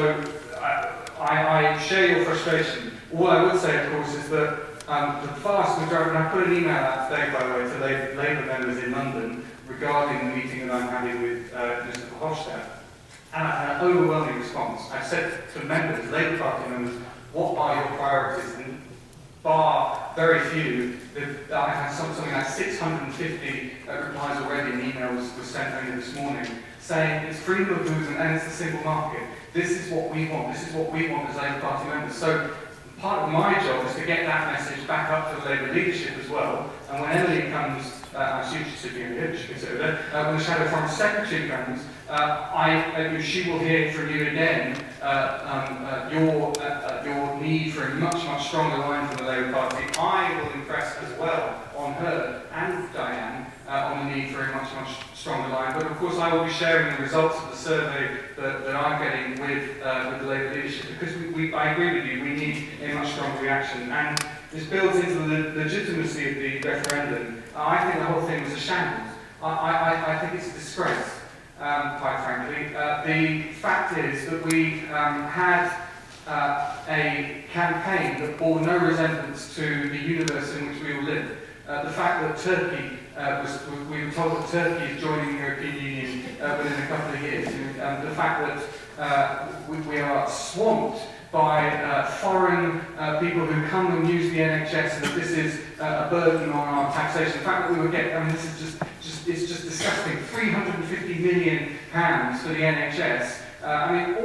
I share your frustration. All I would say, of course, is that the vast majority, and I put an email out today, by the way, to Labour members in London regarding the meeting that I'm having with Mr. Verhofstadt. And I've had an overwhelming response. I've said to members, Labour Party members, what are your priorities? And bar very few, I've had something like 650 replies already, and emails were sent only this morning, saying it's freedom of movement and it's the single market. This is what we want. This is what we want as Labour Party members. So part of my job is to get that message back up to the Labour leadership as well. And when Emily comes, I'm sitting in here, she can sit over there, when the Shadow Foreign Secretary comes, she will hear from you again your need for a much, much stronger line from the Labour Party. I will impress as well on her and Diane on the need for a much, much stronger line. But of course I will be sharing the results of the survey that I'm getting with the Labour leadership, because I agree with you, we need a much stronger reaction. And this builds into the legitimacy of the referendum. I think the whole thing was a shambles. I think it's a disgrace, quite frankly. The fact is that we had a campaign that bore no resemblance to the universe in which we all live. The fact that Turkey we were told that Turkey is joining the European Union within a couple of years. The fact that we are swamped by foreign people who come and use the NHS, and that this is a burden on our taxation. The fact that we would get, this is it's just disgusting, £350 million for the NHS.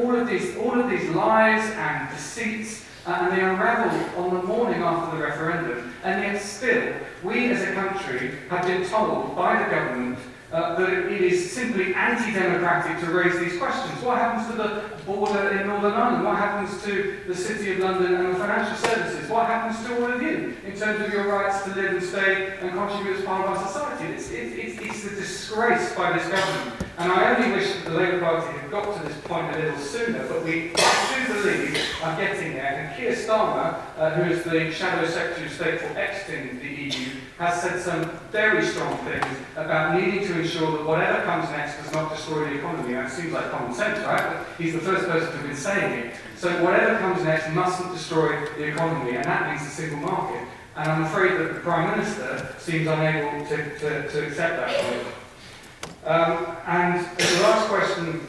All of these lies and deceits, and they unravelled on the morning after the referendum, and yet still, we as a country have been told by the government that it is simply anti-democratic to raise these questions. What happens to the border in Northern Ireland? What happens to the City of London and the financial services? What happens to all of you in terms of your rights to live and stay and contribute as part of our society? It's a disgrace by this government. And I only wish that the Labour Party had got to this point a little sooner, but I do believe I'm getting there. And Keir Starmer, who is the Shadow Secretary of State for exiting the EU, has said some very strong things about needing to ensure that whatever comes next does not destroy the economy. That seems like common sense, right? But he's the first person to have been saying it. So whatever comes next mustn't destroy the economy, and that means the single market. And I'm afraid that the Prime Minister seems unable to accept that point. And as the last question,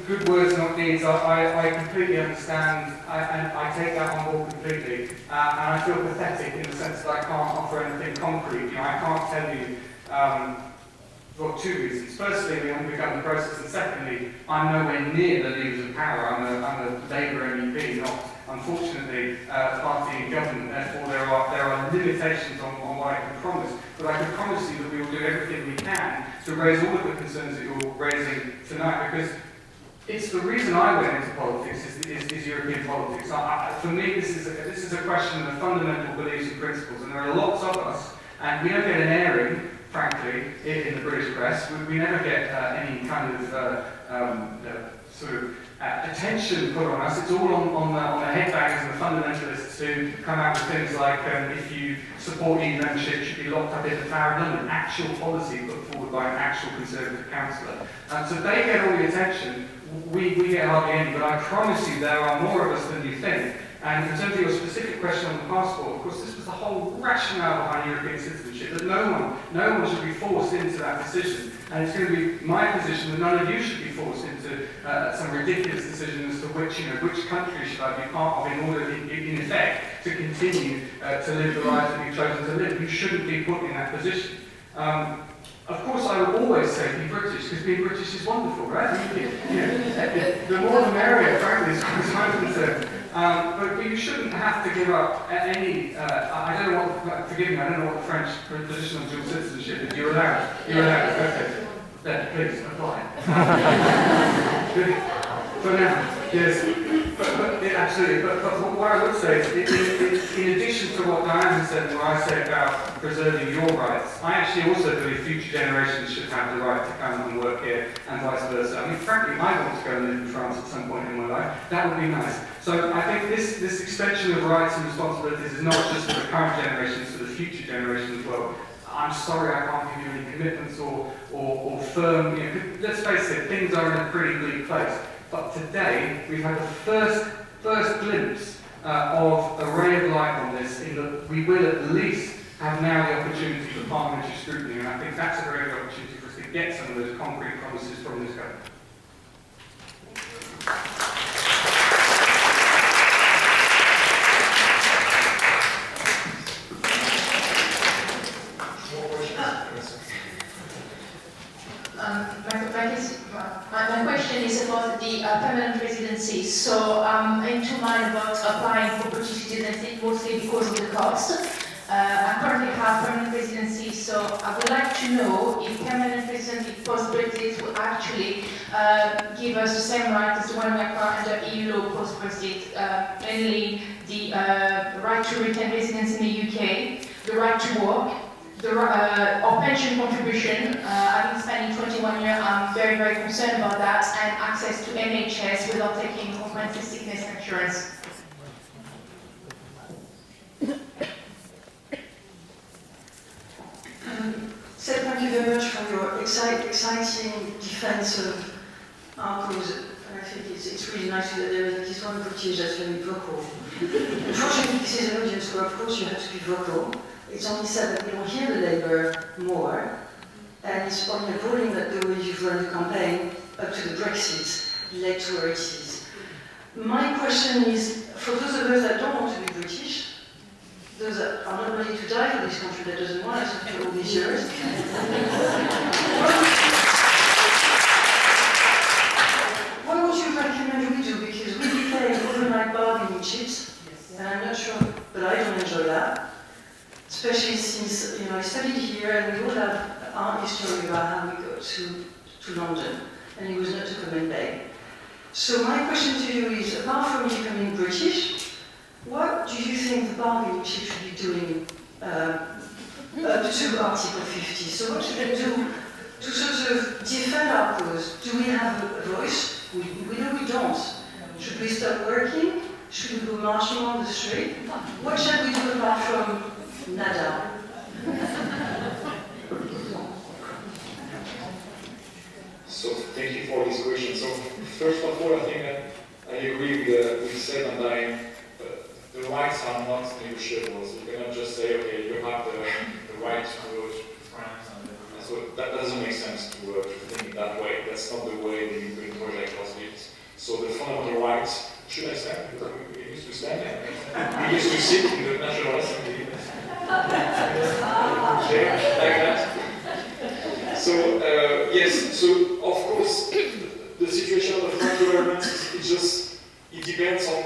good words, not deeds, I completely understand, and I take that on board completely. And I feel pathetic in the sense that I can't offer anything concrete. I can't tell you, for two reasons. Firstly, we haven't begun the process, and secondly, I'm nowhere near the levers of power. I'm a Labour MEP, not, unfortunately, a party in government. Therefore, there are limitations on what I can promise. But I can promise you that we will do everything we can to raise all of the concerns that you're raising tonight, because it's the reason I went into politics is European politics. For me, this is a question of fundamental beliefs and principles, and there are lots of us, and we don't get an airing, frankly, in the British press. We never get any kind of attention put on us. It's all on the headbangers and the fundamentalists who come out with things like if you support EU membership, you should be locked up in the Tower of London. Actual policy put forward by an actual Conservative councillor. So they get all the attention. We get hardly any, but I promise you there are more of us than you think. And in terms of your specific question on the passport, of course, this was the whole rationale behind European citizenship, that no one should be forced into that decision. And it's going to be my position that none of you should be forced into some ridiculous decision as to which country should I be part of in order, in effect, to continue to live the life that you've chosen to live. You shouldn't be put in that position. Of course, I would always say be British, because being British is wonderful, right? The more the merrier, frankly, as far as I'm concerned. But you shouldn't have to give up any. I don't know what. Forgive me. I don't know what the French position on dual citizenship is. You're allowed. You're allowed. Okay. Then please apply. For now, yes. Absolutely. But what I would say is, in addition to what Diane said, and what I said about preserving your rights, I actually also believe future generations should have the right to come and work here, and vice versa. Frankly, I want to go and live in France at some point in my life. That would be nice. So I think this extension of rights and responsibilities is not just for the current generation, it's for the future generation as well. I'm sorry I can't give you any commitments or firm. Let's face it, things are in a pretty bleak place. But today, we've had the first glimpse of a ray of light on this, in that we will at least have now the opportunity for parliamentary scrutiny, and I think that's a very good opportunity for us to get some of those concrete promises from this government. My question is about the permanent resident residency. So I'm into mind about applying for British citizenship mostly because of the cost. I currently have permanent residency, so I would like to know if permanent residency post-Brexit will actually give us the same right as the one we acquire under EU law post-Brexit, mainly the right to retain residence in the UK, the right to work, or pension contribution. Having spent 21 years, I'm very, very concerned about that, and access to NHS without taking comprehensive sickness insurance. Seb, thank you very much for your exciting defense of our cause. And I think it's really nice that there is at least one British that's very vocal. Unfortunately, this is an audience where, of course, you have to be vocal. It's only said that we don't hear the Labour more, and it's only appalling that the way you've run the campaign up to the Brexit led to where it is. My question is, for those of us that don't want to be British, those that are not ready to die for this country that doesn't want us after all these years, what would you recommend we do? Because we became overnight bargaining chips, and I'm not sure, but I don't enjoy that. Especially since, I studied here and we all have our history about how we got to London, and it was not to come and beg. So my question to you is, apart from becoming British, what do you think the bargaining chip should be doing up to Article 50? So what should they do to sort of defend our cause? Do we have a voice? We know we don't. Should we stop working? Should we go marching on the street? What shall we do apart from nada? So thank you for this question. So first of all, I think I agree with Seb and Diane. The rights are not negotiable. So you cannot just say, okay, you have the right to go to France. And so that doesn't make sense to think that way. That's not the way the European project was built. So the fundamental rights, should I stand? Because we used to stand there. We used to sit in the National Assembly. There, like that. So, yes, so of course, the situation of the French government, it depends on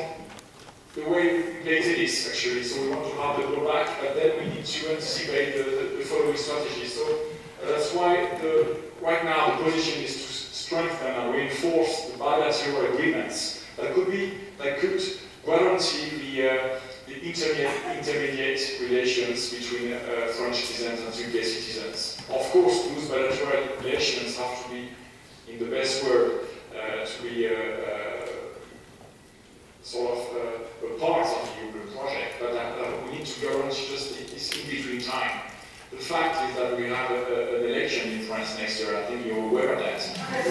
the way Brexit is, actually. So we want to have the blowback, but then we need to anticipate the following strategy. So that's why right now the position is to strengthen and reinforce the bilateral agreements that could guarantee the intermediate relations between French citizens and UK citizens. Of course, those bilateral relations have to be, in the best word, to be sort of a part of the European project, but we need to guarantee just this in-between time. The fact is that we have an election in France next year. I think you're aware of that.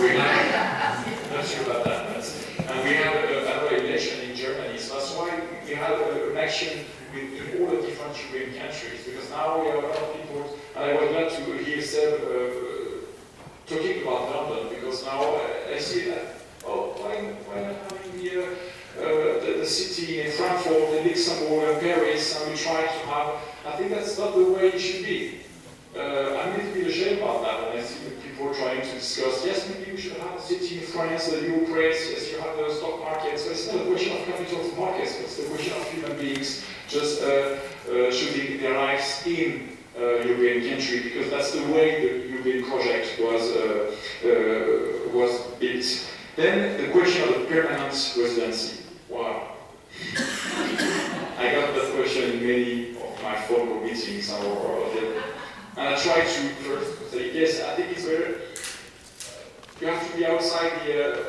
We have, not sure about that, and we have another election in Germany. So that's why we have an action with all the different European countries, because now we have a lot of people, and I was glad to hear Seb talking about London, because now I see that, why not having the city in Frankfurt, in Luxembourg, and Paris, and we try to have, I think that's not the way it should be. I'm a little bit ashamed about that when I see people trying to discuss, yes, maybe we should have a city in France, the new press, yes, you have the stock market. So it's not a question of capital markets, it's the question of human beings just shooting their lives in European country, because that's the way the European project was built. Then the question of the permanent residency. Wow. I got that question in many of my formal meetings and I tried to first say, yes, I think it's very, you have to be outside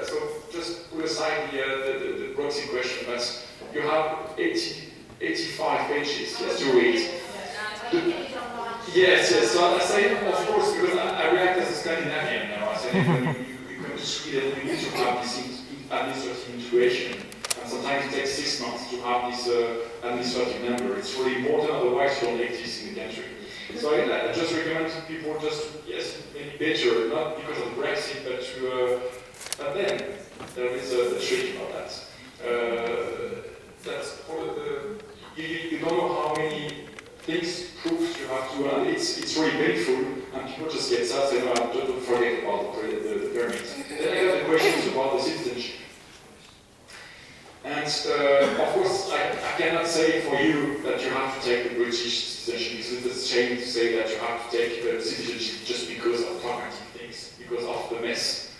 so just put aside the Brexit question, but you have 85 pages, yes, to read. Yes, so I say, of course, because I react as a Scandinavian now. I say, when you come to Sweden, you need to have this administrative integration. And sometimes it takes 6 months to have this administrative number. It's really important, otherwise you don't exist in the country. So I just recommend to people just, yes, maybe better, not because of Brexit, but but then there is a trick about that. That's for you don't know how many things, proofs you have to, and it's really painful, and people just get sad, say, no, don't forget about the permit. Then I got the questions about the citizenship. of course, I cannot say for you that you have to take the British citizenship, because it's a shame to say that you have to take the citizenship just because of pragmatic things, because of the mess,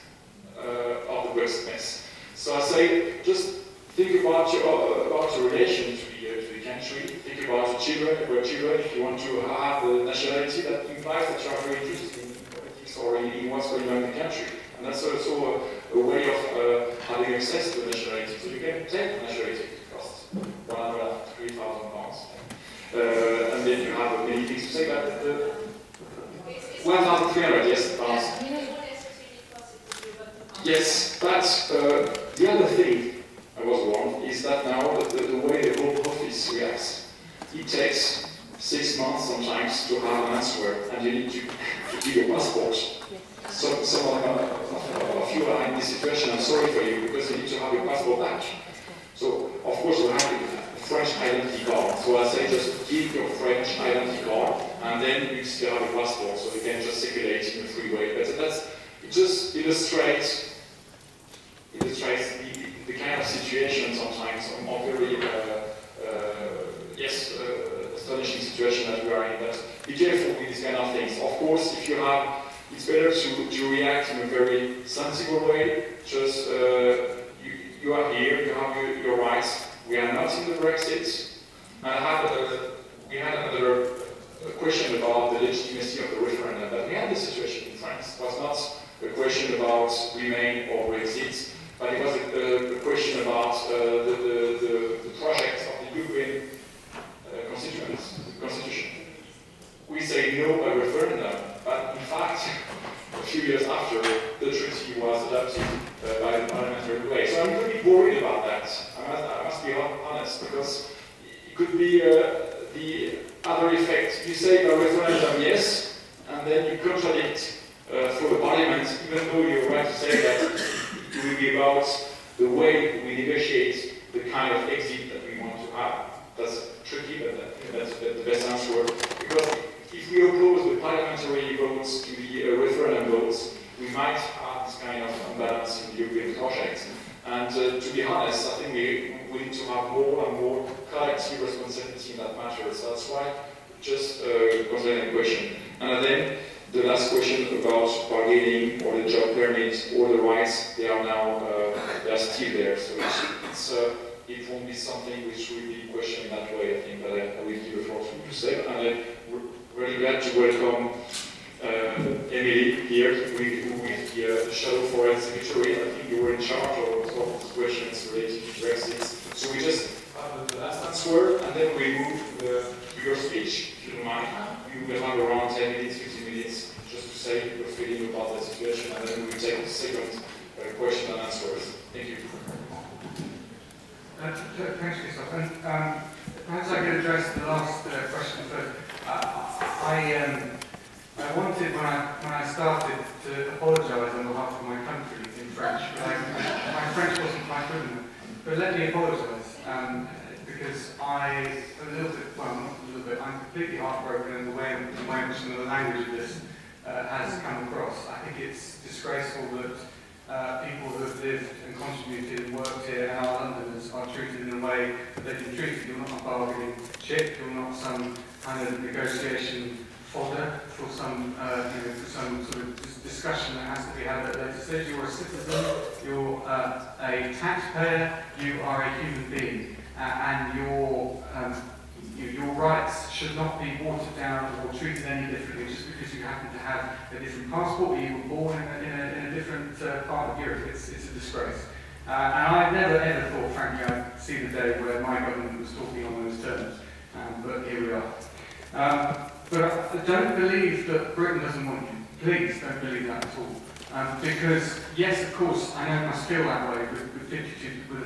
of the Brexit mess. So I say, just think about your relation to the country, think about your children, if you want to have the nationality, that implies that you are very interested in politics or in what's going on in the country. And that's also a way of having access to nationality. So you can take nationality, it costs £103,000. And then you have many things to say, but 1,300, yes, pounds. Yes, but the other thing I was warned is that now the way the Home Office reacts, it takes 6 months sometimes to have an answer, and you need to give your passport. So some of you are in this situation, I'm sorry for you, because you need to have your passport back. So, of course, you have a French identity card. So I say just give your French identity card, and then you still have a passport, so you can just circulate in a free way. But it just illustrates the kind of situation sometimes, or very, astonishing situation that we are in. But be careful with these kind of things. Of course, if you have, it's better to react in a very sensible way. Just you are here, you have your rights. We are not in the Brexit. And we had another question about the legitimacy of the referendum. But we had this situation in France. It was not a question about Remain or Brexit, but it was a question about the project of the European Constitution. We say no by referendum, but in fact, a few years after, the treaty was adopted by the parliamentary way. So I'm really worried about that. I must be honest, because it could be the other effect. You say by referendum yes, and then you contradict through the parliament, even though you're right to say that it will be about the way we negotiate the kind of exit that we want to have. That's tricky, but I think that's the best answer. Because if we oppose the parliamentary votes to the referendum votes, we might have this kind of imbalance in the European project. And to be honest, I think we need to have more and more collective responsibility in that matter. So that's why just concerning the question. And then the last question about bargaining or the job permit or the rights, they are now they are still there. So it won't be something which will be questioned that way, I think. But I will give the floor to Seb. And I'm really glad to welcome Emily here with the Shadow Foreign Secretary. I think you were in charge of all of the questions related to Brexit. So we just have the last answer, and then we move to your speech, if you don't mind. You will have around 10 minutes, 15 minutes, just to say your feeling about the situation, and then we will take the second question and answers. Thank you. Thanks, Christophe. And perhaps I could address the last question first. I wanted, when I started, to apologise on behalf of my country in French. My French wasn't quite good enough. But let me apologise, because I'm completely heartbroken in the way in which some of the language of this has come across. I think it's disgraceful that people who have lived and contributed and worked here and are Londoners are treated in a way that they've been treated. You're not a bargaining chip, you're not some kind of negotiation fodder for some sort of discussion that has to be had at a later stage. You're a citizen, you're a taxpayer, you are a human being, and your rights should not be watered down or treated any differently just because you happen to have a different passport or you were born in a different part of Europe. It's a disgrace. And I've never ever thought, frankly, I'd see the day where my government was talking on those terms, but here we are. But don't believe that Britain doesn't want you. Please don't believe that at all. Because, yes, of course, I know it must feel that way with a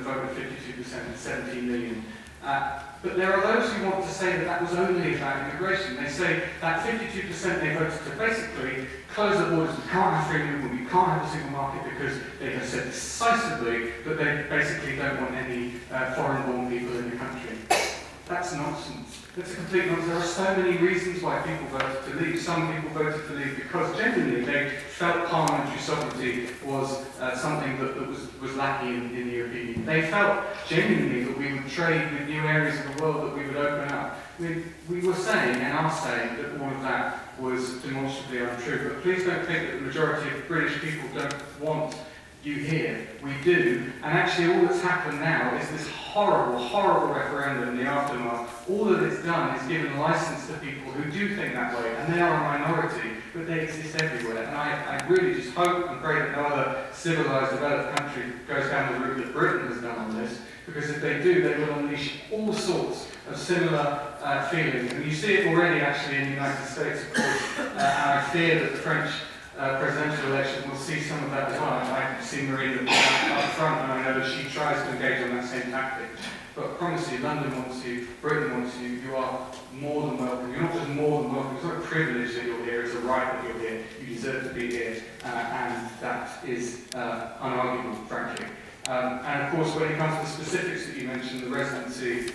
vote of 52%, 17 million. But there are those who want to say that was only about immigration. They say that 52% they voted to basically close the borders, we can't have free movement, we can't have a single market because they have said decisively that they basically don't want any foreign-born people in the country. That's nonsense. It's a complete nonsense. There are so many reasons why people voted to leave. Some people voted to leave because genuinely they felt parliamentary sovereignty was something that was lacking in the European Union. They felt genuinely that we would trade with new areas of the world, that we would open up. We were saying and are saying that all of that was demonstrably untrue. But please don't think that the majority of British people don't want you here. We do. And actually all that's happened now is this horrible, horrible referendum in the aftermath. All that it's done is given license to people who do think that way, and they are a minority, but they exist everywhere. And I really just hope and pray that no other civilised, developed country goes down the route that Britain has done on this, because if they do, they will unleash all sorts of similar feelings. And you see it already actually in the United States, of course, and I fear that the French presidential election will see some of that as well. I see Marina up front, and I know that she tries to engage on that same tactic. But I promise you, London wants you, Britain wants you, you are more than welcome. You're not just more than welcome, it's not a privilege that you're here, it's a right that you're here. You deserve to be here, and that is unarguable, frankly. And of course, when it comes to the specifics that you mentioned, the residency,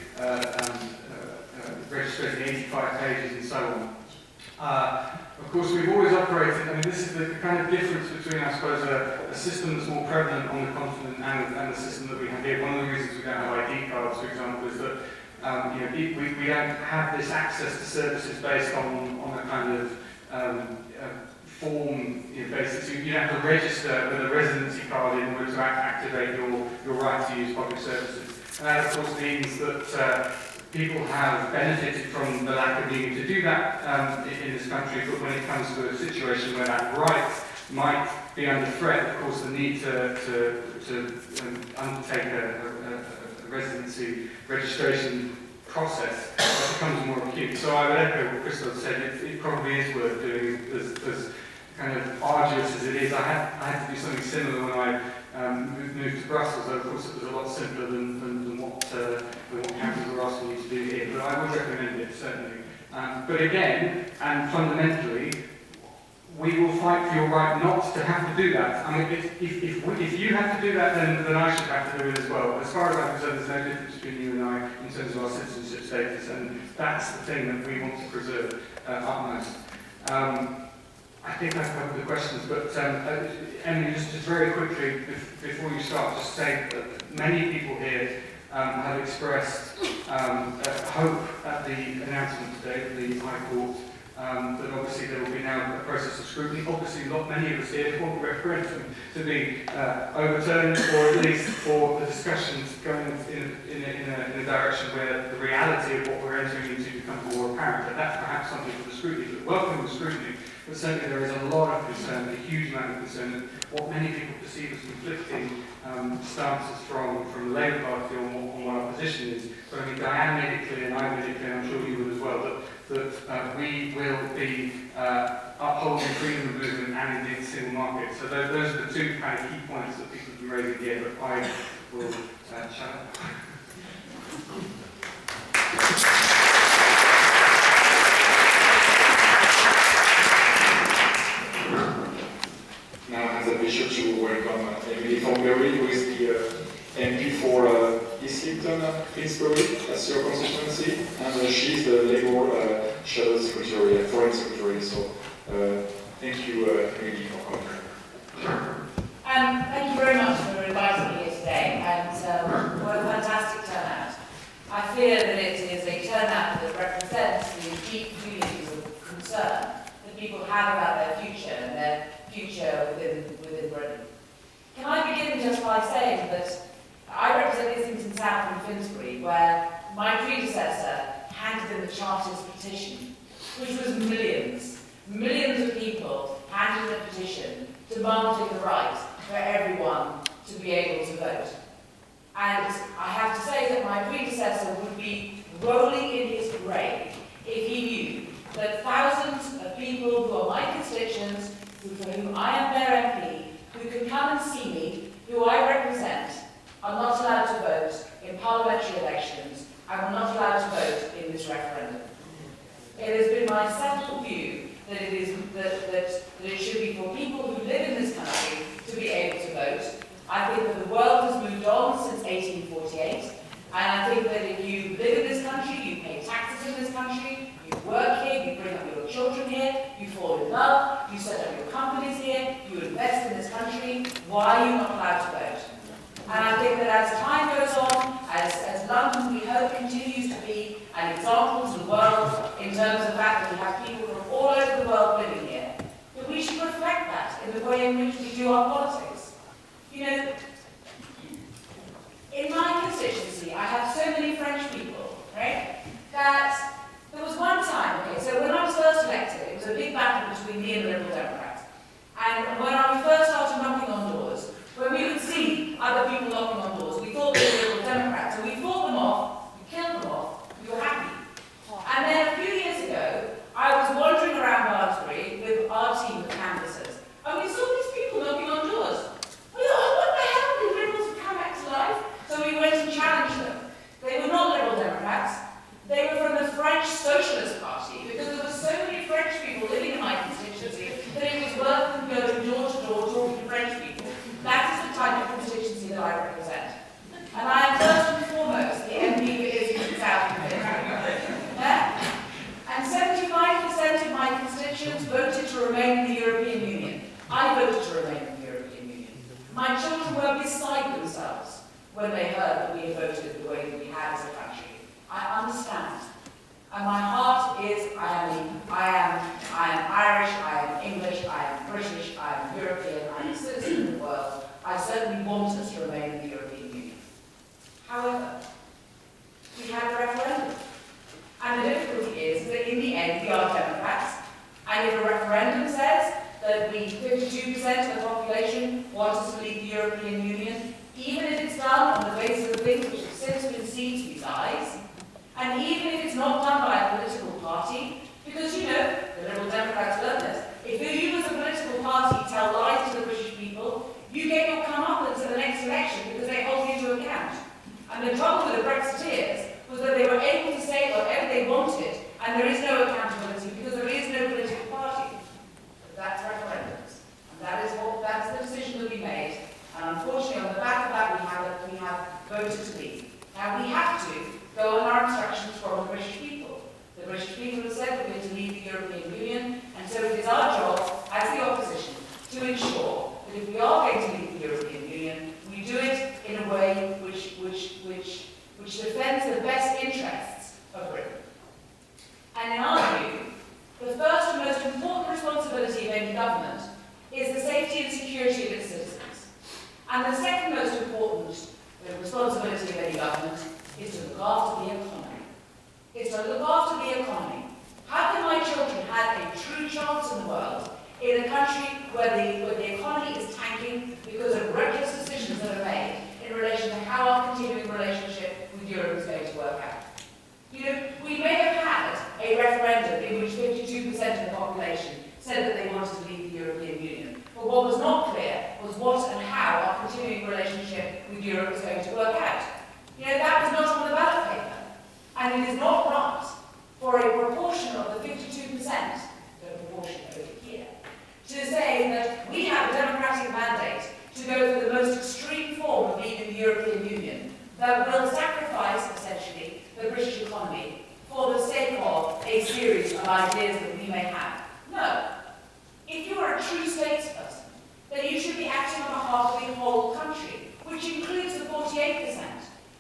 registration, 85 pages and so on. Of course, we've always operated, I mean, this is the kind of difference between, I suppose, a system that's more prevalent on the continent and the system that we have here. One of the reasons we don't have ID cards, for example, is that we don't have this access to services based on a kind of form basis. You have to register with a residency card in order to activate your right to use public services. And that, of course, means that people have benefited from the lack of needing to do that in this country, but when it comes to a situation where that right might be under threat, of course the need to undertake a residency registration process becomes more acute. So I would echo what Christophe said, it probably is worth doing as kind of arduous as it is. I had to do something similar when I moved to Brussels, though of course it was a lot simpler than what councils are asking you to do here, but I would recommend it, certainly. But again, and fundamentally, we will fight for your right not to have to do that. I mean, if you have to do that, then I should have to do it as well. As far as I'm concerned, there's no difference between you and I in terms of our citizenship status, and that's the thing that we want to preserve utmost. I think I've covered the questions, but Emily, just very quickly, before you start, just say that many people here have expressed hope at the announcement today at the High Court that obviously there will be now a process of scrutiny. Obviously, not many of us here want the referendum to be overturned, or at least for the discussions going in a direction where the reality of what we're entering into becomes more apparent. But that's perhaps something for the scrutiny. But welcome the scrutiny. But certainly there is a lot of concern, a huge amount of concern, and what many people perceive as conflicting stances from the Labour Party on what our position is. But I mean, Diane made it clear, and I made it clear, and I'm sure you would as well, that we will be upholding freedom of movement and indeed the single market. So those are the two kind of key points that people have been raising here, but I will shut up. Now I have the pleasure to welcome Emily Thornberry, who is the MP for Islington, Finsbury, as your constituency, and she's the Labour Shadow Secretary, Foreign Secretary. So thank you, Emily, for coming. Thank you very much for inviting me here today, and what a fantastic turnout. I fear that it is a turnout that represents the deep feelings of concern that people have about their future and their future within Britain. Can I begin just by saying that I represent Islington South and Finsbury, where my predecessor handed in the Charter's petition, which was millions of people handed in a petition demanding the right for everyone to be able to vote. And I have to say that my predecessor would be rolling in his grave if he knew that thousands of people who are my constituents, for whom I am their MP, who can come and see me, who I represent, are not allowed to vote in parliamentary elections and are not allowed to vote in this referendum. It has been my settled view that it should be for people who live in this country to be able to vote. I think that the world has moved on since 1848, and I think that if you live in this country, you as time goes on, as London, we hope, continues to be an example to the world in terms of the fact that we have people from all over the world living here, that we should reflect that in the way in which we do our politics. You know, in my constituency, I have so many French people, right, that there was one time, okay, so when I was first elected, it was a big battle between me and the Liberal Democrats. And when I first started knocking on doors, when we would see other people knocking on doors, we thought they were Liberal Democrats, so we fought them off, we killed them off, we were happy. And then a few years ago, I was wandering around Barnsley with our team of canvassers, and we saw these people knocking on doors. We thought, oh, what the hell, these Liberals have come back to life? So we went and challenged them. They were not Liberal Democrats. They were from the French Socialist Party, because there were so many French people living in my constituency that it was worth them going door to door talking to French people. That is the type of constituency that I represent. And I am first and foremost the MP for Islington South and yeah? And 75% of my constituents voted to remain in the European Union. I voted to remain in the European Union. My children were beside themselves when they heard that we had voted the way that we had as a country. I understand. And my heart is, I am Irish, I am English, I am British, I am European, I am a citizen of the world. I certainly want us to remain in the European Union. However, we had a referendum. And the difficulty is that in the end we are Democrats. And if a referendum says that 52% of the population want us to leave the European Union, even if it's done on the basis of things which have since been seen to be lies, and even if it's not done by a political party, because you know, the Liberal Democrats learn this, if you as a political party tell lies to the British people, you get your comeuppance at the next election because they hold you to account. And the trouble with the Brexiteers was that they were able to say whatever they wanted, and there is no accountability because there is no political party. But that's referendums. And that's the decision that we made. And unfortunately, on the back of that, we have voted to leave. Now, we have to go on our instructions from the British people. The British people have said we're going to leave the European Union, and so it is our job, as the opposition, to ensure that if we are going to leave the European Union, we do it in a way which defends the best interests of Britain. And in our view, the first and most important responsibility of any government is the safety and security of its citizens. And the second most important responsibility of any government is to look after the economy. It's to look after the economy. How can my children have a true chance in the world in a country where the economy is tanking because of reckless decisions that are made in relation to how our continuing relationship with Europe is going to work out? You know, we may have had a referendum in which 52% of the population said that they wanted to leave the European Union. But what was not clear was what and how our continuing relationship with Europe was going to work out. You know, that was not on the ballot paper. And it is not right for a proportion of the 52%, the proportion over here, to say that we have a democratic mandate to go for the most extreme form of leaving the European Union that will sacrifice, essentially, the British economy for the sake of a series of ideas that we may have. No. If you are a true statesperson, then you should be acting on behalf of the whole country, which includes the 48%.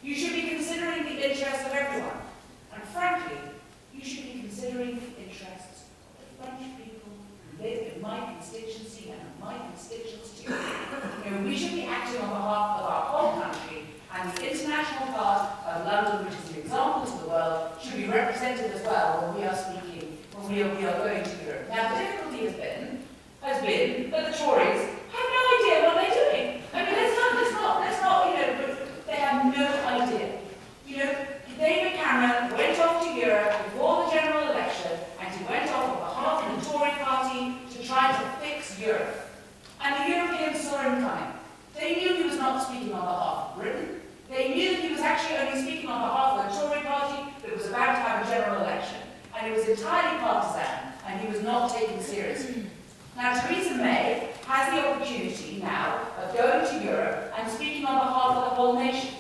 You should be considering the interests of everyone. And frankly, you should be considering the interests of the French people who live in my constituency and my constituents too. You know, we should be acting on behalf of our whole country, and the international part of London, which is an example to the world, should be represented as well when we are speaking, when we are going to Europe. Now, the difficulty has been that the Tories have no idea what they're doing. I mean, let's not, you know, they have no idea. You know, David Cameron went off to Europe before the general election, and he went off on behalf of the Tory party to try to fix Europe. And the Europeans saw him coming. They knew he was not speaking on behalf of Britain. They knew he was actually only speaking on behalf of the Tory party that was about to have a general election. And it was entirely partisan, and he was not taken seriously. Now, Theresa May has the opportunity now of going to Europe and speaking on behalf of the whole nation.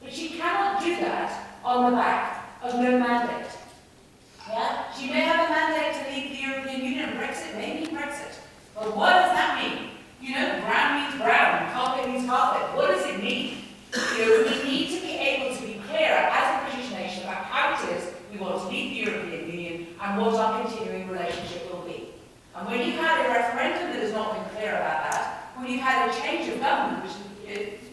But she cannot do that on the back of no mandate. Yeah? She may have a mandate to leave the European Union, and Brexit may mean Brexit. But what does that mean? You know, brown means brown, carpet means carpet. What does it mean? You know, need to be able to be clearer as a British nation about how it is we want to leave the European Union and what our continuing relationship will be. And when you've had a referendum that has not been clear about that, when you've had a change of government, which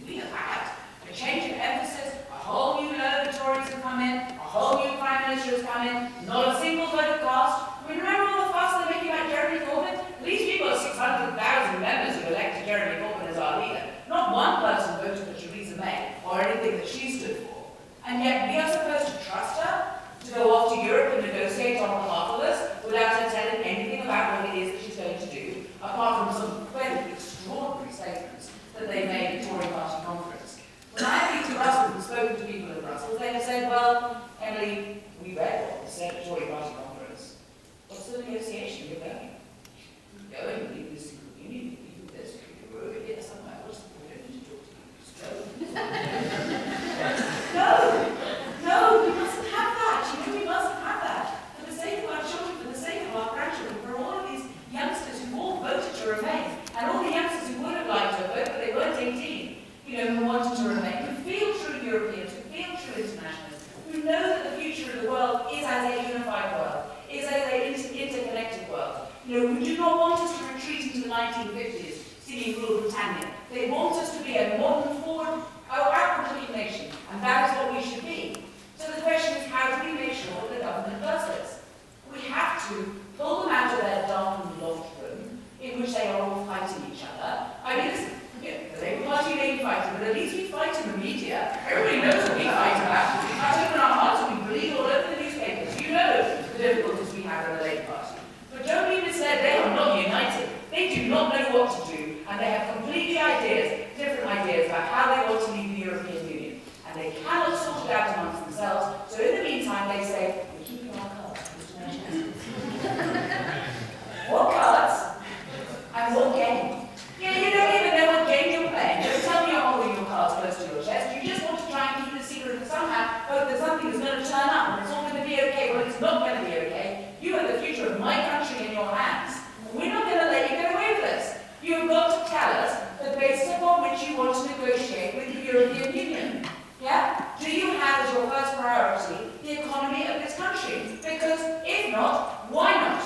we have had, a change of emphasis, a whole new load of Tories have come in, a whole new Prime Minister has come in, not a single vote cast. I mean, remember all the fuss they're making about Jeremy Corbyn? At least we've got 600,000 members who elected Jeremy Corbyn as our leader. Not one person voted for Theresa May or anything that she stood for. And yet we are supposed to trust her to go off to Europe and negotiate on behalf of us without her telling anything about what it is that she's going to do, apart from some very extraordinary statements that they made at Tory Party conference. When I've been to Brussels and spoken to people in Brussels, they have said, well, Emily, we read what was said at Tory Party conference. What's the negotiation you're going? You're going to leave this union, you do this, you're over here somewhere else, we don't need to talk to you. Just go. No, we mustn't have that. You know, we mustn't have that. For the sake of our children, for the sake of our grandchildren, for all of these youngsters who all voted to remain, and all the youngsters who would have liked to vote, but they weren't 18, you know, who wanted to remain, who feel true Europeans, who feel true internationalists, who know that the future of the world is as a unified world, is as an interconnected world. You know, who do not want us to retreat into the 1950s, singing Rule Britannia. They want us to be a modern, forward, outward-looking nation, and that is what we should be. So the question is, how do we make sure that the government does this? We have to pull them out of their darkened loft room, in which they are all fighting each other. I mean, listen, the Labour Party may be fighting, but at least we fight in the media. Everybody knows what we fight about. We fight open our hearts and we bleed all over the newspapers. You know the difficulties we have in the Labour Party. But don't be misled, they are not united. They do not know what to do, and they have completely different ideas about how they want to leave the European Union. And they cannot sort it out amongst themselves, so in the meantime they say, we're keeping our cards, Mr. Manchester. What cards? And what game? Yeah, you don't even know what game you're playing. Don't tell me you're holding your cards close to your chest. You just want to try and keep the secret that somehow hope that something is going to turn up and it's all going to be okay. Well, it's not going to be okay. You have the future of my country in your hands. We're not going to let you get away with this. You've got to tell us the basis upon which you want to negotiate with the European Union. Yeah? Do you have as your first priority the economy of this country? Because if not, why not?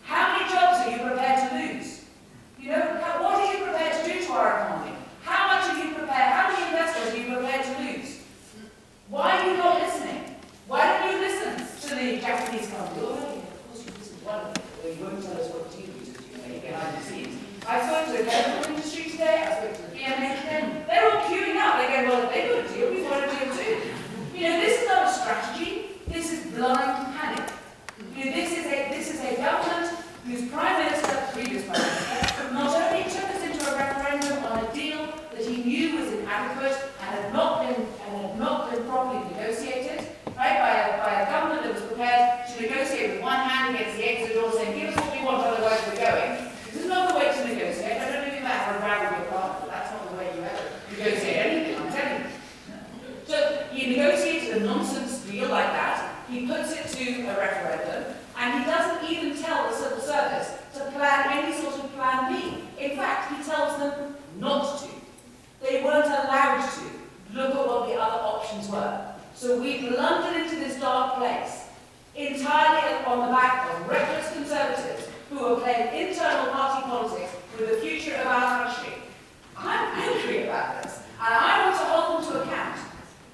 How many jobs are you prepared to lose? You know, what are you prepared to do to our economy? How much are you prepared, how many investors are you prepared to lose? Why are you not listening? Why don't you listen to the Japanese company? Oh, yeah, of course you listen to one of them. Well, you won't tell us what deal you do, you know, you're behind the scenes. I spoke to the chemical industry today, I spoke to the PMA today. They're all queuing up. They go, well, if they got a deal, we want a deal too. You know, this is not a strategy. This is blind panic. You know, this is a government whose Prime Minister, previous Prime Minister, not only took us into a referendum on a deal that he knew was inadequate and had not been properly negotiated, right, by a government that was prepared to negotiate with one hand against the exit door, saying, give us what we want, otherwise we're going. This is not the way to negotiate. I don't know if you've ever brag with your partner, but that's not the way you ever negotiate anything, I'm telling you. So he negotiated a nonsense deal like that, he puts it to a referendum, and he doesn't even tell the civil service to plan any sort of plan B. In fact, he tells them not to. They weren't allowed to look at what the other options were. So we blundered into this dark place, entirely on the back of reckless conservatives who are playing internal party politics with the future of our country. I'm angry about this, and I want to hold them to account.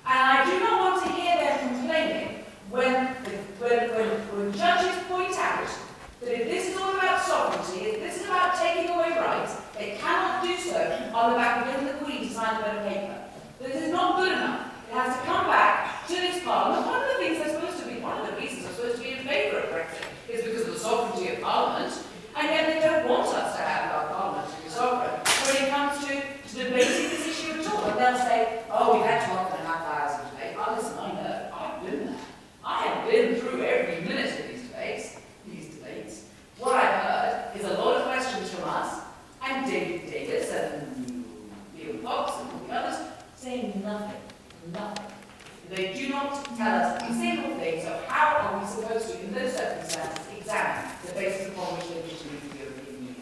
And I do not want to hear them complaining when judges point out that if this is all about sovereignty, if this is about taking away rights, they cannot do so on the back of getting the Queen to sign a bit of paper. This is not good enough. It has to come back to this Parliament. One of the things they're supposed to be, one of the reasons they're supposed to be in favour of Brexit is because of the sovereignty of Parliament, and yet they don't want us to have our Parliament to be sovereign when it comes to debating this issue at all. And they'll say, oh, we've had 12.5 hours of debate. Oh, listen, I know. I've been there. I have been through every minute of these debates. What I've heard is a lot of questions from us, and David Davis and Neil Fox and all the others saying nothing. They do not tell us a single thing, so how are we supposed to, in those circumstances, examine the basis upon which they wish to leave the European Union?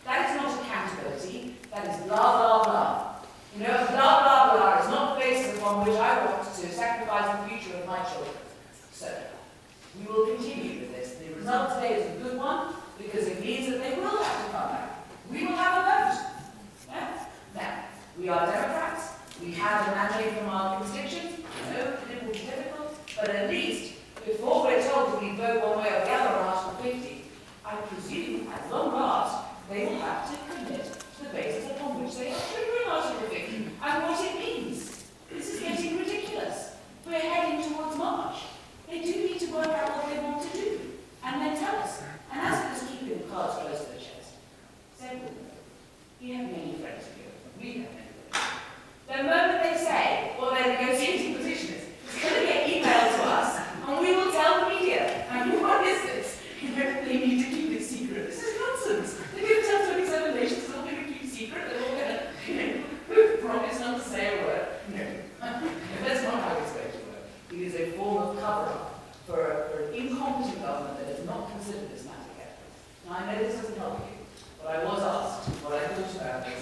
That is not accountability, that is blah, blah, blah. You know, blah, blah, blah is not the basis upon which I I want to sacrifice the future of my children. So, we will continue with this. The result today is a good one, because it means that they will have to come back. We will have a vote. Yeah? Now, we are Democrats. We have a mandate from our constituents. I know it will be difficult, but at least before we're told that we vote one way or the other on Article 50, I presume, at long last, they will have to commit to the basis upon which they are triggering Article 50 and what it means. This is getting ridiculous. We're heading towards March. They do need to work out what they want to do and then tell us. And as for us keeping the cards close to the chest, Seb will know. We have many friends here. We have many friends. The moment they say what their negotiating position is, it's going to get emailed to us, and we will tell the media. And what is this? They need to keep it secret. This is nonsense. They're going to tell 27 nations they're all going to keep it secret. They're all going to promise not to say a word. No. That's not how it's going to work. It is a form of cover-up for an incompetent government that has not considered this matter yet. Now, I know this doesn't help you, but I was asked what I thought about this.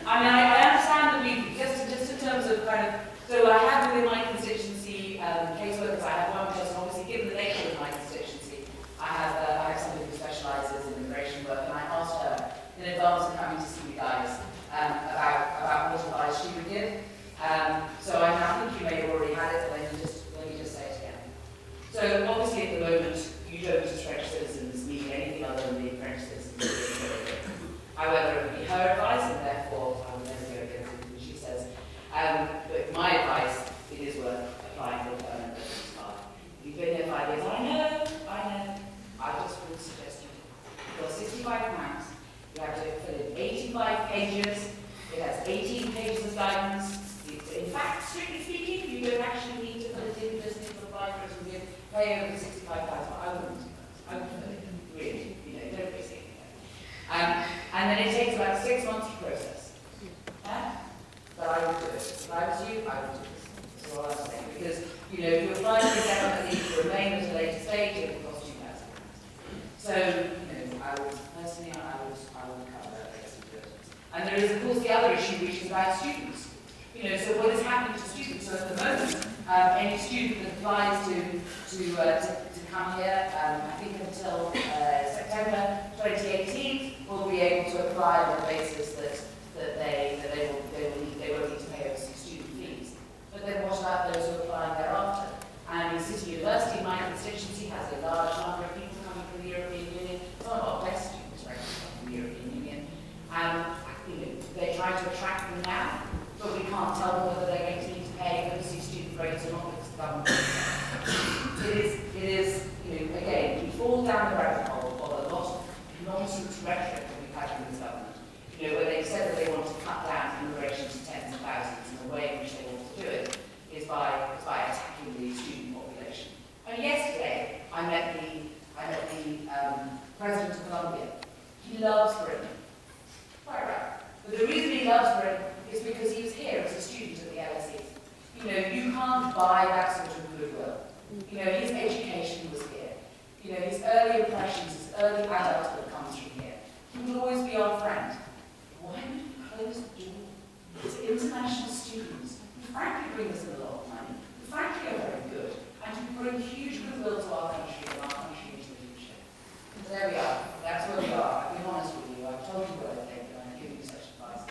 I mean, I understand that we, just in terms of kind of, so I have within my constituency caseworkers. I have one person, obviously, given the nature of my constituency, I have somebody who specialises in immigration work, and I asked her in advance of coming to see you guys about what advice she would give. So I think you may have already had it, but let me just say it again. So obviously at the moment, you don't as French citizens need anything other than being French citizens. However, it would be her advice, and therefore I will never go against what she says. But my advice, it is worth applying for a permanent residence card. You've been here 5 years. I know. I just would suggest you've got 65 pounds. You have to fill in 85 pages. It has 18 pages of guidance. In fact, strictly speaking, you don't actually need to put it in, just need to apply for it and pay over 65 pounds. But I wouldn't put it in, really. Don't be sick. And then it takes about 6 months to process. Yeah? But I would do it. If I was you, I would do this. That's all I'm saying. Because, if you apply for indefinitely to remain at a later stage, it will cost you £2,000. So, I would cover that basically. And there is, of course, the other issue, which is about students. So what is happening to students? So at the moment, any student that applies to come here, I think until September 2018, will be able to apply on the basis that they won't need to pay overseas student fees. But then what about those who are applying thereafter? And City University, my constituency, has a large number of people coming from the European Union. Some of our best students right from the European Union. They're trying to attract them now, but we can't tell them whether they're going to need to pay overseas student rates or not because the government. It is, again, we fall down the rabbit hole of a lot of nonsense rhetoric that we've had from this government. Where they've said that they want to cut down immigration to tens of thousands, and the way in which they want to do it is by attacking the student population. And yesterday, I met the President of Colombia. He loves Britain. Quite right. But the reason he loves Britain is because he was here as a student at the LSE. You can't buy that sort of goodwill. His education was here. His early impressions, his early adulthood comes from here. He will always be our friend. Why would you close the door to international students who frankly bring us a lot of money, who frankly are very good, and who bring huge goodwill to our country and our country into the future? So there we are. That's where we are. I've been honest with you. I've told you what I think, and I've given you such advice.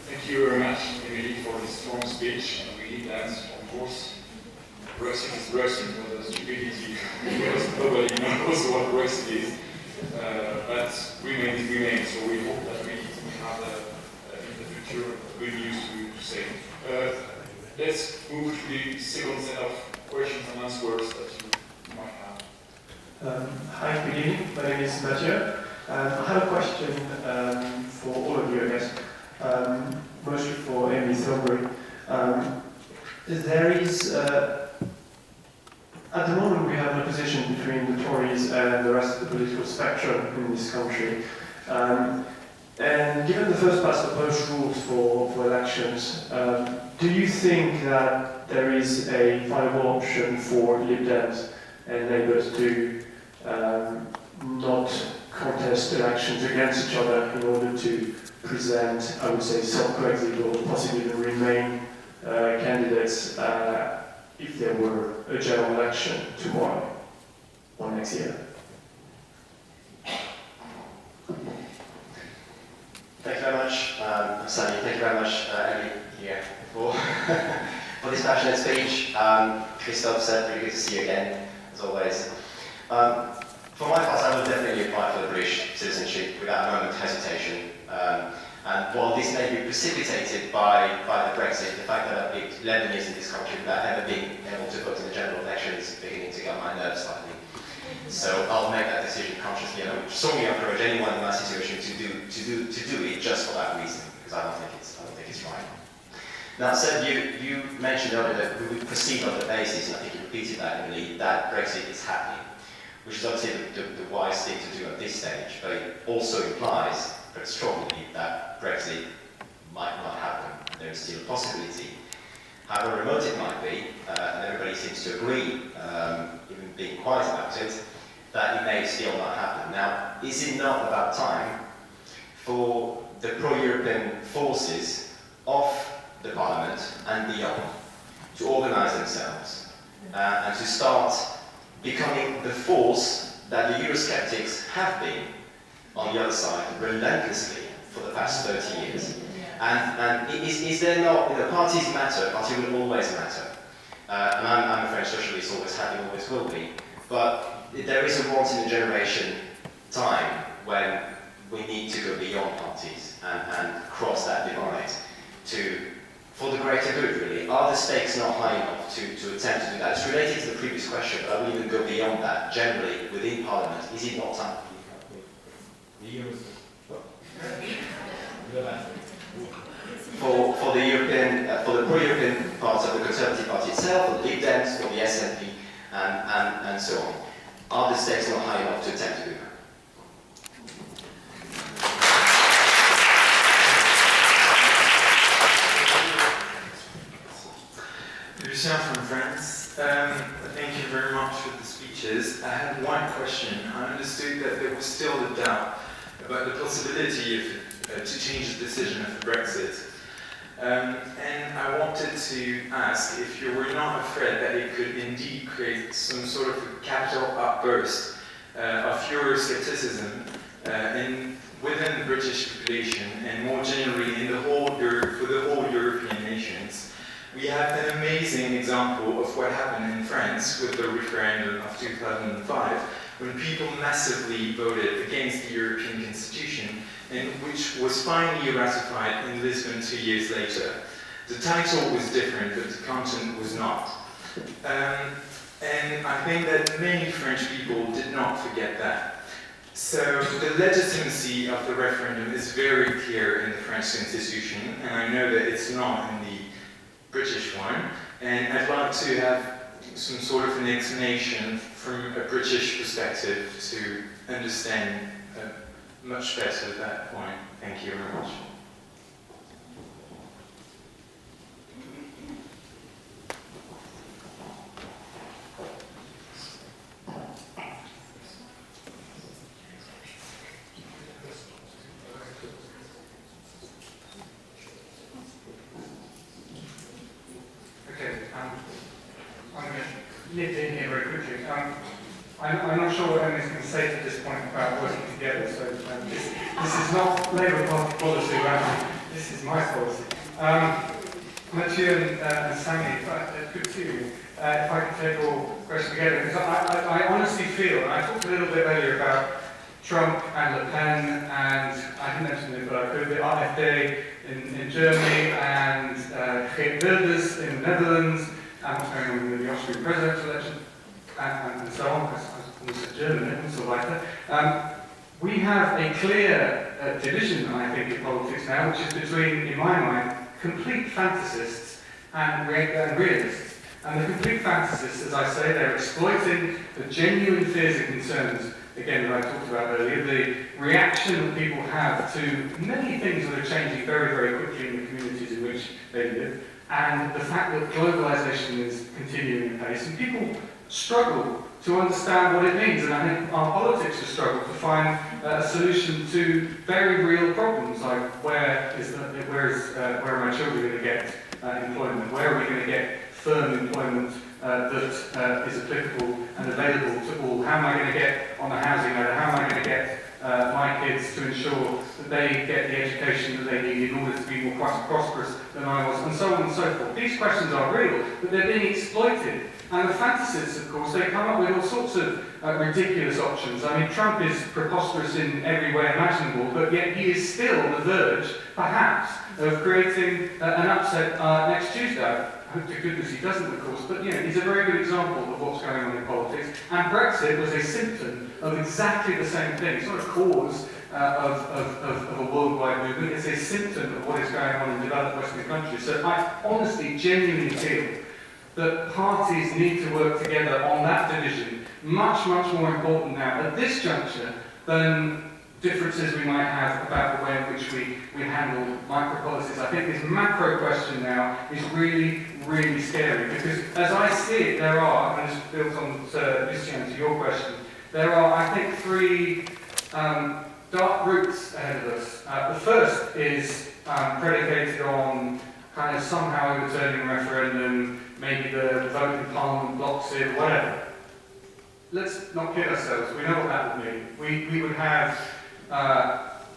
Thank you very much, Emily, for this strong speech. And we need that, of course. Brexit is Brexit, not a stupidity, because nobody knows what Brexit is. But remain is remain, so we hope that we have in the future good news to say. Let's move to the second set of questions and answers that you might have. Hi, good evening. My name is Mathieu. I have a question for all of you, I guess. Mostly for Amy Thornberry. There is, at the moment, we have an opposition between the Tories and the rest of the political spectrum in this country. And given the first past the post rules for elections, do you think that there is a viable option for Lib Dems and Labour to not contest elections against each other in order to present, I would say, self-Brexit or possibly even Remain candidates if there were a general election tomorrow or next year? Thank you very much, Sammy. Thank you very much, Emily, here for, for this passionate speech. Christophe, Seb, really good to see you again, as always. For my part, I would definitely apply for the British citizenship without a moment of hesitation. And while this may be precipitated by the Brexit, the fact that I've lived 11 years in this country without ever being able to vote in the general election is beginning to get on my nerves slightly. So I'll make that decision consciously, and I would strongly encourage anyone in my situation to do it just for that reason, because I don't think it's right. Now, Seb, you mentioned earlier that we would proceed on the basis, and I think you repeated that, Emily, that Brexit is happening, which is obviously the wise thing to do at this stage, but it also implies very strongly that Brexit might not happen. There is still a possibility. However remote it might be, and everybody seems to agree, even being quiet about it, that it may still not happen. Now, is it not about time for the pro-European forces of the Parliament and beyond to organise themselves and to start becoming the force that the Eurosceptics have been on the other side relentlessly for the past 30 years? And is there not, parties matter, parties will always matter. And I'm a French socialist, always have been, always will be. But there is a once in a generation time when we need to go beyond parties and cross that divide for the greater good, really. Are the stakes not high enough to attempt to do that? It's related to the previous question, but I will even go beyond that. Generally, within Parliament, is it not time? For the European, for the pro-European parts of the Conservative Party itself, for the Lib Dems, for the SNP, and so on, are the stakes not high enough to attempt to do that? Lucien from France. Thank you very much for the speeches. I had one question. I understood that there was still a doubt about the possibility to change the decision of Brexit. And I wanted to ask if you were not afraid that it could indeed create some sort of a capital outburst of Euroscepticism within the British population and more generally in the whole for the whole European nations. We have an amazing example of what happened in France with the referendum of 2005, when people massively voted against the European Constitution, and which was finally ratified in Lisbon 2 years later. The title was different, but the content was not. And I think that many French people did not forget that. So the legitimacy of the referendum is very clear in the French Constitution, and I know that it's not in the British one, and I'd like to have some sort of an explanation from a British perspective to understand much better that point. Thank you very much. I'm going to nip in here very quickly. I'm not sure what Emily's going to say to this point about working together, so this is not Labour Party policy, this is my policy. Mathieu and Sammy, good to see you. If I could take all questions together, because I honestly feel, and I talked a little bit earlier about Trump and Le Pen, and I didn't mention it, but I could, the AfD in Germany, and Geert Wilders in the Netherlands, and what's going on with the Austrian presidential election, and so on, as Germany and so weiter. We have a clear division, I think, in politics now, which is between, in my mind, complete fantasists and realists. And the complete fantasists, as I say, they're exploiting the genuine fears and concerns again, that I talked about earlier, the reaction that people have to many things that are changing very, very quickly in the communities in which they live, and the fact that globalization is continuing apace, and people struggle to understand what it means, and I think our politics have struggled to find a solution to very real problems, like where are my children going to get employment? Where are we going to get firm employment that is applicable and available to all? How am I going to get on the housing ladder? How am I going to get my kids to ensure that they get the education that they need in order to be more prosperous than I was, and so on and so forth. These questions are real, but they're being exploited. And the fantasists, of course, they come up with all sorts of ridiculous options. I mean, Trump is preposterous in every way imaginable, but yet he is still on the verge, perhaps, of creating an upset next Tuesday. I hope to goodness he doesn't, of course, but he's a very good example of what's going on in politics. And Brexit was a symptom of exactly the same thing. It's not a cause of a worldwide movement, it's a symptom of what is going on in developed Western countries. So I honestly, genuinely feel that parties need to work together on that division, much, much more important now at this juncture than differences we might have about the way in which we handle micro-policies. I think this macro question now is really, really scary, because as I see it, there are, and this builds on Lucien, to your question, there are, I think, three dark routes ahead of us. The first is predicated on kind of somehow overturning a referendum, maybe the vote in Parliament blocks it, whatever. Let's not kid ourselves. We know what that would mean. We would have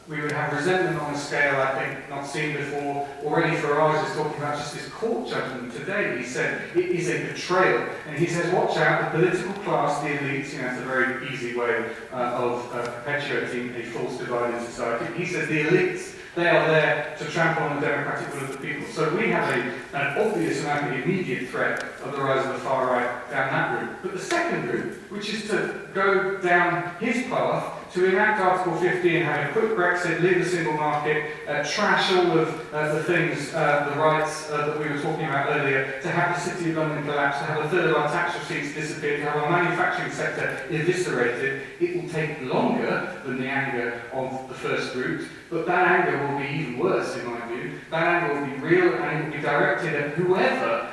resentment on a scale I think not seen before. Already Farage is talking about just this court judgment today. He said it is a betrayal, and he says, watch out, the political class, the elites. It's a very easy way of perpetuating a false divide in society. He says the elites, they are there to trample on the democratic will of the people. So we have an obvious and I think immediate threat of the rise of the far right down that route. But the second route, which is to go down his path, to enact Article 50 and have a quick Brexit, leave the single market, trash all of the things, the rights that we were talking about earlier, to have the City of London collapse, to have a third of our tax receipts disappear, to have our manufacturing sector eviscerated. It will take longer than the anger of the first route, but that anger will be even worse in my view. That anger will be real and it will be directed at whoever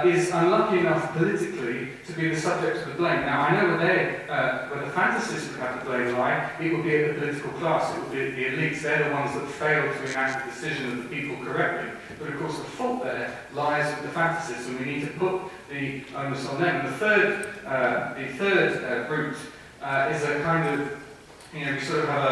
is unlucky enough politically to be the subject of the blame. Now, I know where the fantasists would have the blame lie, it would be at the political class, it would be at the elites. They're the ones that fail to enact the decision of the people correctly. But of course, the fault there lies with the fantasists, and we need to put the onus on them. And the third route is a kind of, we sort of have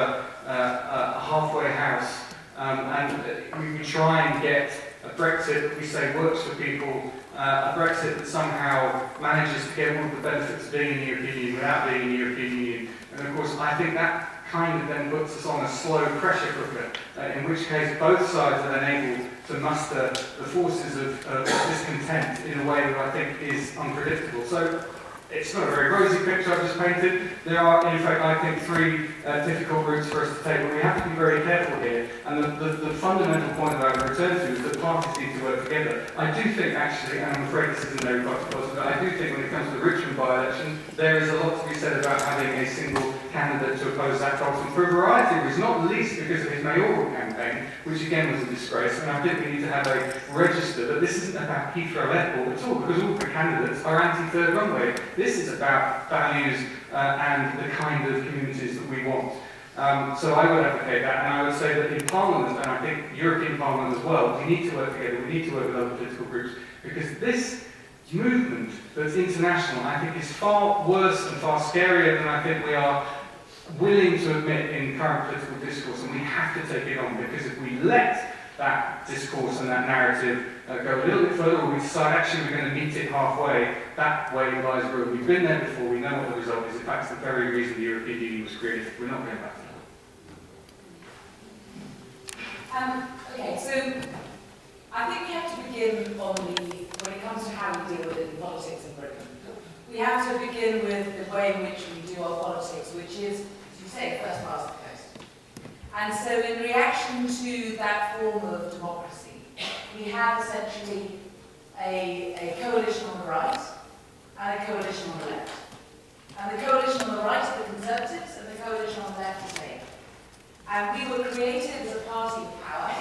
a halfway house, and we try and get a Brexit that we say works for people, a Brexit that somehow manages to get all of the benefits of being in the European Union without being in the European Union. And of course, I think that kind of then puts us on a slow pressure cooker, in which case both sides are then able to muster the forces of discontent in a way that I think is unpredictable. So it's not a very rosy picture I've just painted. There are, in fact, I think, three difficult routes for us to take, but we have to be very careful here. And the fundamental point that I would return to is that parties need to work together. I do think, actually, and I'm afraid this isn't very possible, but I do think when it comes to the Richmond by-election, there is a lot to be said about having a single candidate to oppose Zach Thompson for a variety of reasons, not least because of his mayoral campaign, which again was a disgrace. And I think we need to have a register, but this isn't about Heathrow Airport at all, because all the candidates are anti-third runway. This is about values and the kind of communities that we want. So I would advocate that, and I would say that in Parliament, and I think European Parliament as well, we need to work together, we need to work with other political groups, because this movement that's international, I think, is far worse and far scarier than I think we are willing to admit in current political discourse, and we have to take it on, because if we let that discourse and that narrative go a little bit further, or we decide actually we're going to meet it halfway, that way lies ruin. We've been there before, we know what the result is. In fact, it's the very reason the European Union was created. We're not going back to that. Okay, so I think we have to begin when it comes to how we deal with it in politics in Britain. We have to begin with the way in which we do our politics, which is, as you say, first past the post. And so in reaction to that form of democracy, we have essentially a coalition on the right and a coalition on the left. And the coalition on the right are the Conservatives, coalition on the left is Labour. And we were created as a party of power,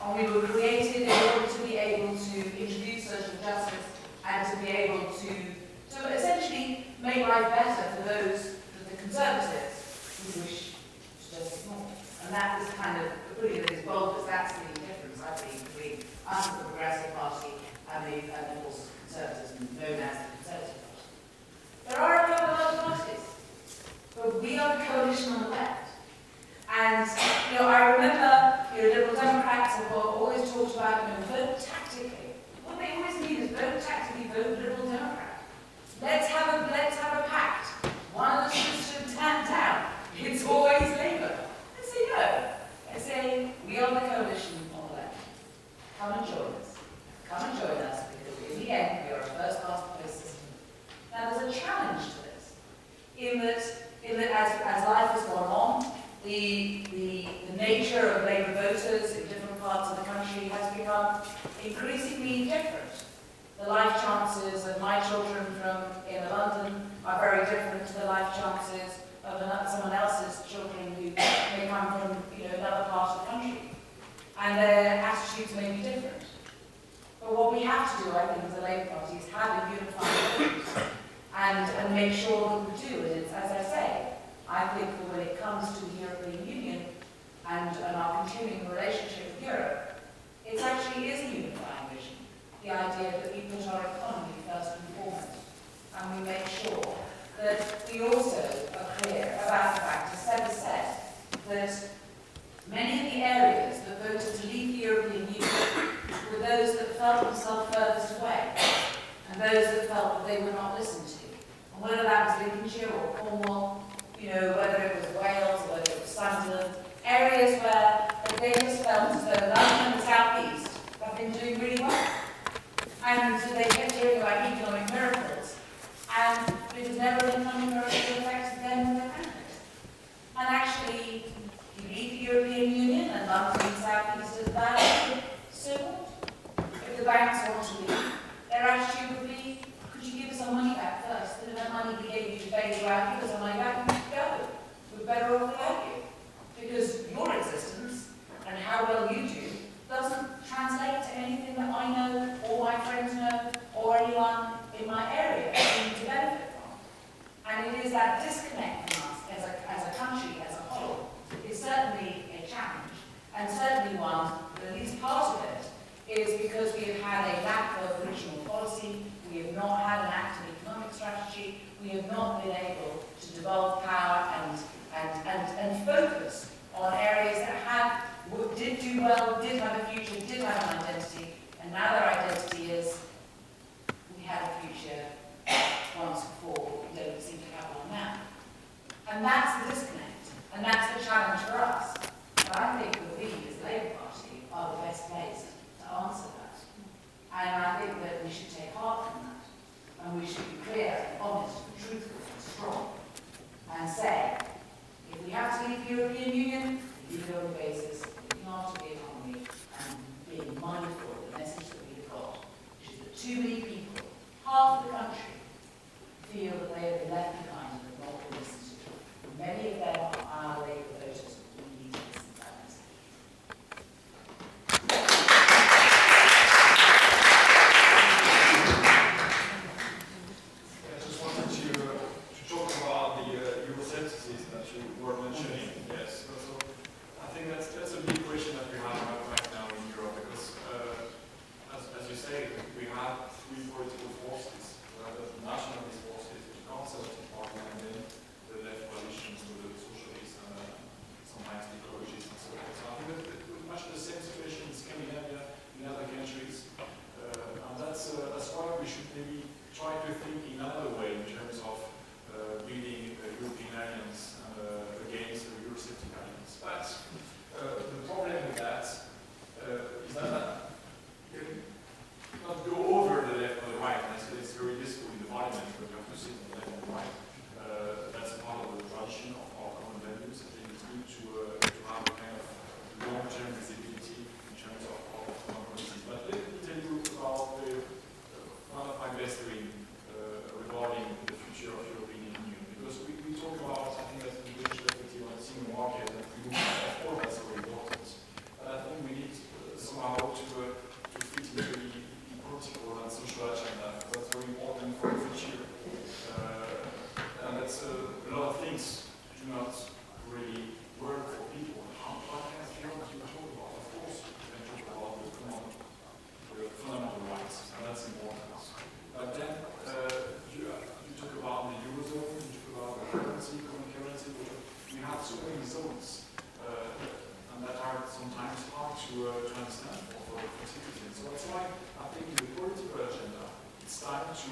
and we were created in order to be able to introduce social justice and to be able to essentially make life better for those, the Conservatives, who wish to just ignore. And that is kind of, putting it as bold as that's the difference, I think, between us, the Progressive Party, and of course, Conservatives, known as the Conservative Party. There are a couple of other parties, but we are the coalition on the left. And, I remember, Liberal Democrats have always talked about, vote tactically. What they always mean is vote tactically, vote Liberal Democrat. Let's have a pact. One of us should stand down. It's always Labour. I say no. I say we are the coalition on the left. Come and join us. Come and join us, because in the end we are a first-past-the-post system. Now there's a challenge to this, in that as life has gone on, the nature of Labour voters in different parts of the country has become increasingly different. The life chances of my children from inner London are very different to the life chances of someone else's children who may come from another part of the country. And their attitudes may be different. But what we have to do, I think, as a Labour Party is have a unified vote and make sure that we do. And it's, as I say, I think that when it comes to the European Union and our continuing relationship with Europe, it actually is a unifying vision. The idea that we put our economy first and foremost, and we make sure that we also are clear about the fact, as Seb has said, that many of the areas that voted to leave the European Union were those that felt themselves furthest away, and those that felt that they were not listened to. And whether that was Lincolnshire or Cornwall, whether it was Wales or whether it was Sunderland, areas where they just felt as though London and the South East have been doing really well. And so they kept hearing about economic miracles, and it was never an economic miracle that affected them and their families. And actually, you leave the European Union and London and the South East is bad, so what? If the banks want to leave, their attitude would be, could you give us our money back first? Instead of that money we gave you to bail you out, give us our money back and we go. We're better off without you. Because your existence and how well you do doesn't translate to anything that I know, or my friends know, or anyone in my area need to benefit from. And it is that disconnect from us as a country, as a whole, is certainly a challenge, and certainly one, that at least part of it, is because we have had a lack of regional policy, we have not had an active economic strategy, we have not been able to devolve power and focus on areas that did do well, did have a future, did have an identity, and now their identity is, we had a future once before, we don't seem to have one now. And that's the disconnect, and that's the challenge for us. But I think that we, as the Labour Party, are the best placed to answer that. And I think that we should take heart from that, and we should be clear and honest and truthful and strong, and say, if we have to leave the European Union, leave it on the basis of looking after the economy and being mindful of the message that we've got, which is that too many people, half the country, feel that they have been left behind and have not been listened to. Many of them are our Labour voters. We need to listen to that message. I just wanted to talk about the Euroscepticism that you were mentioning. Yes, so I think that's a big question that we have right now in Europe, because as you say, we have three political forces. We have the nationalist forces, the Conservative Party, and then the left coalitions with the socialists and sometimes the ecologists and so on. So I think that pretty much the same situation in Scandinavia, in other countries, and that's why we should maybe try to think in another way in terms of building a European alliance against the Eurosceptic alliance. But the problem with that is that you cannot go over the left or the right. And it's very useful in the parliament, but you have to sit on the left and the right. That's part of the tradition of our common values. I think it's good to have a kind of long-term visibility in terms of our policies. But let me tell you about one of my best dreams regarding the future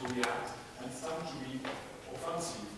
to react, and some to be offensive.